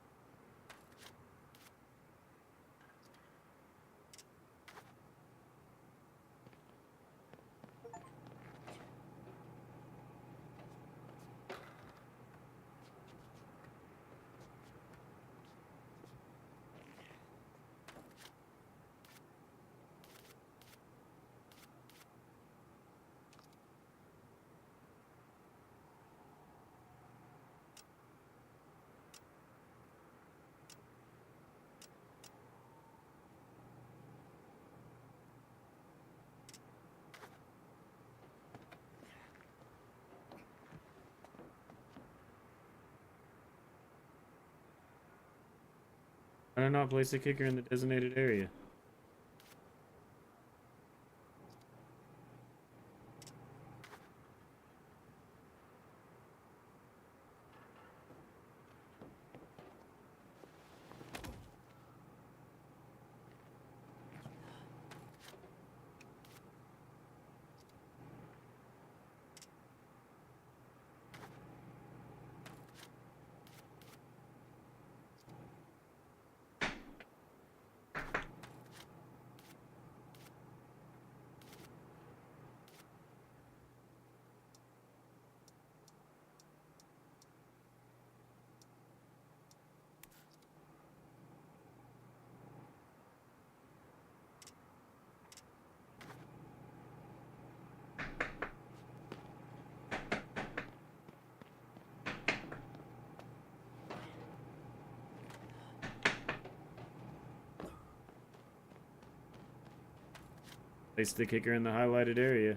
S2: Why did I not place the kicker in the designated area? Place the kicker in the highlighted area.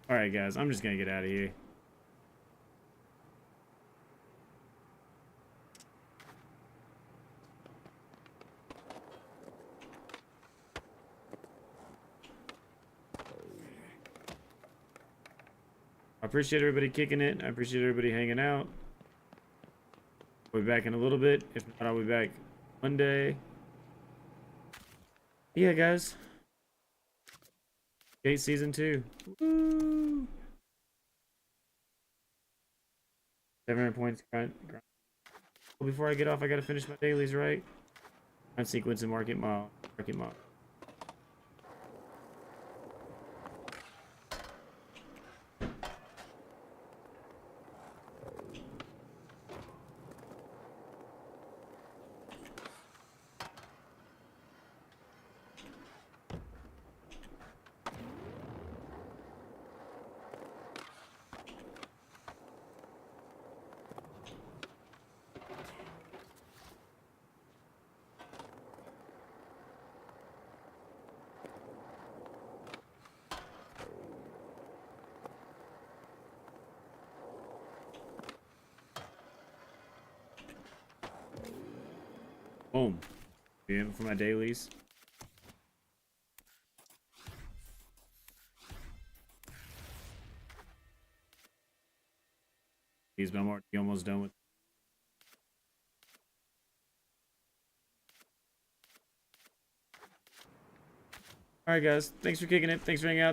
S2: Alright, guys. I'm just gonna get out of here. I appreciate everybody kicking it. I appreciate everybody hanging out. We'll be back in a little bit. If not, I'll be back Monday. Yeah, guys. Skate season 2. Woo! 700 points. Well, before I get off, I gotta finish my dailies, right? I'm sequencing market mile. Market mile. Boom. PM for my dailies. These, but I'm already almost done with. Alright, guys. Thanks for kicking it. Thanks for hanging out.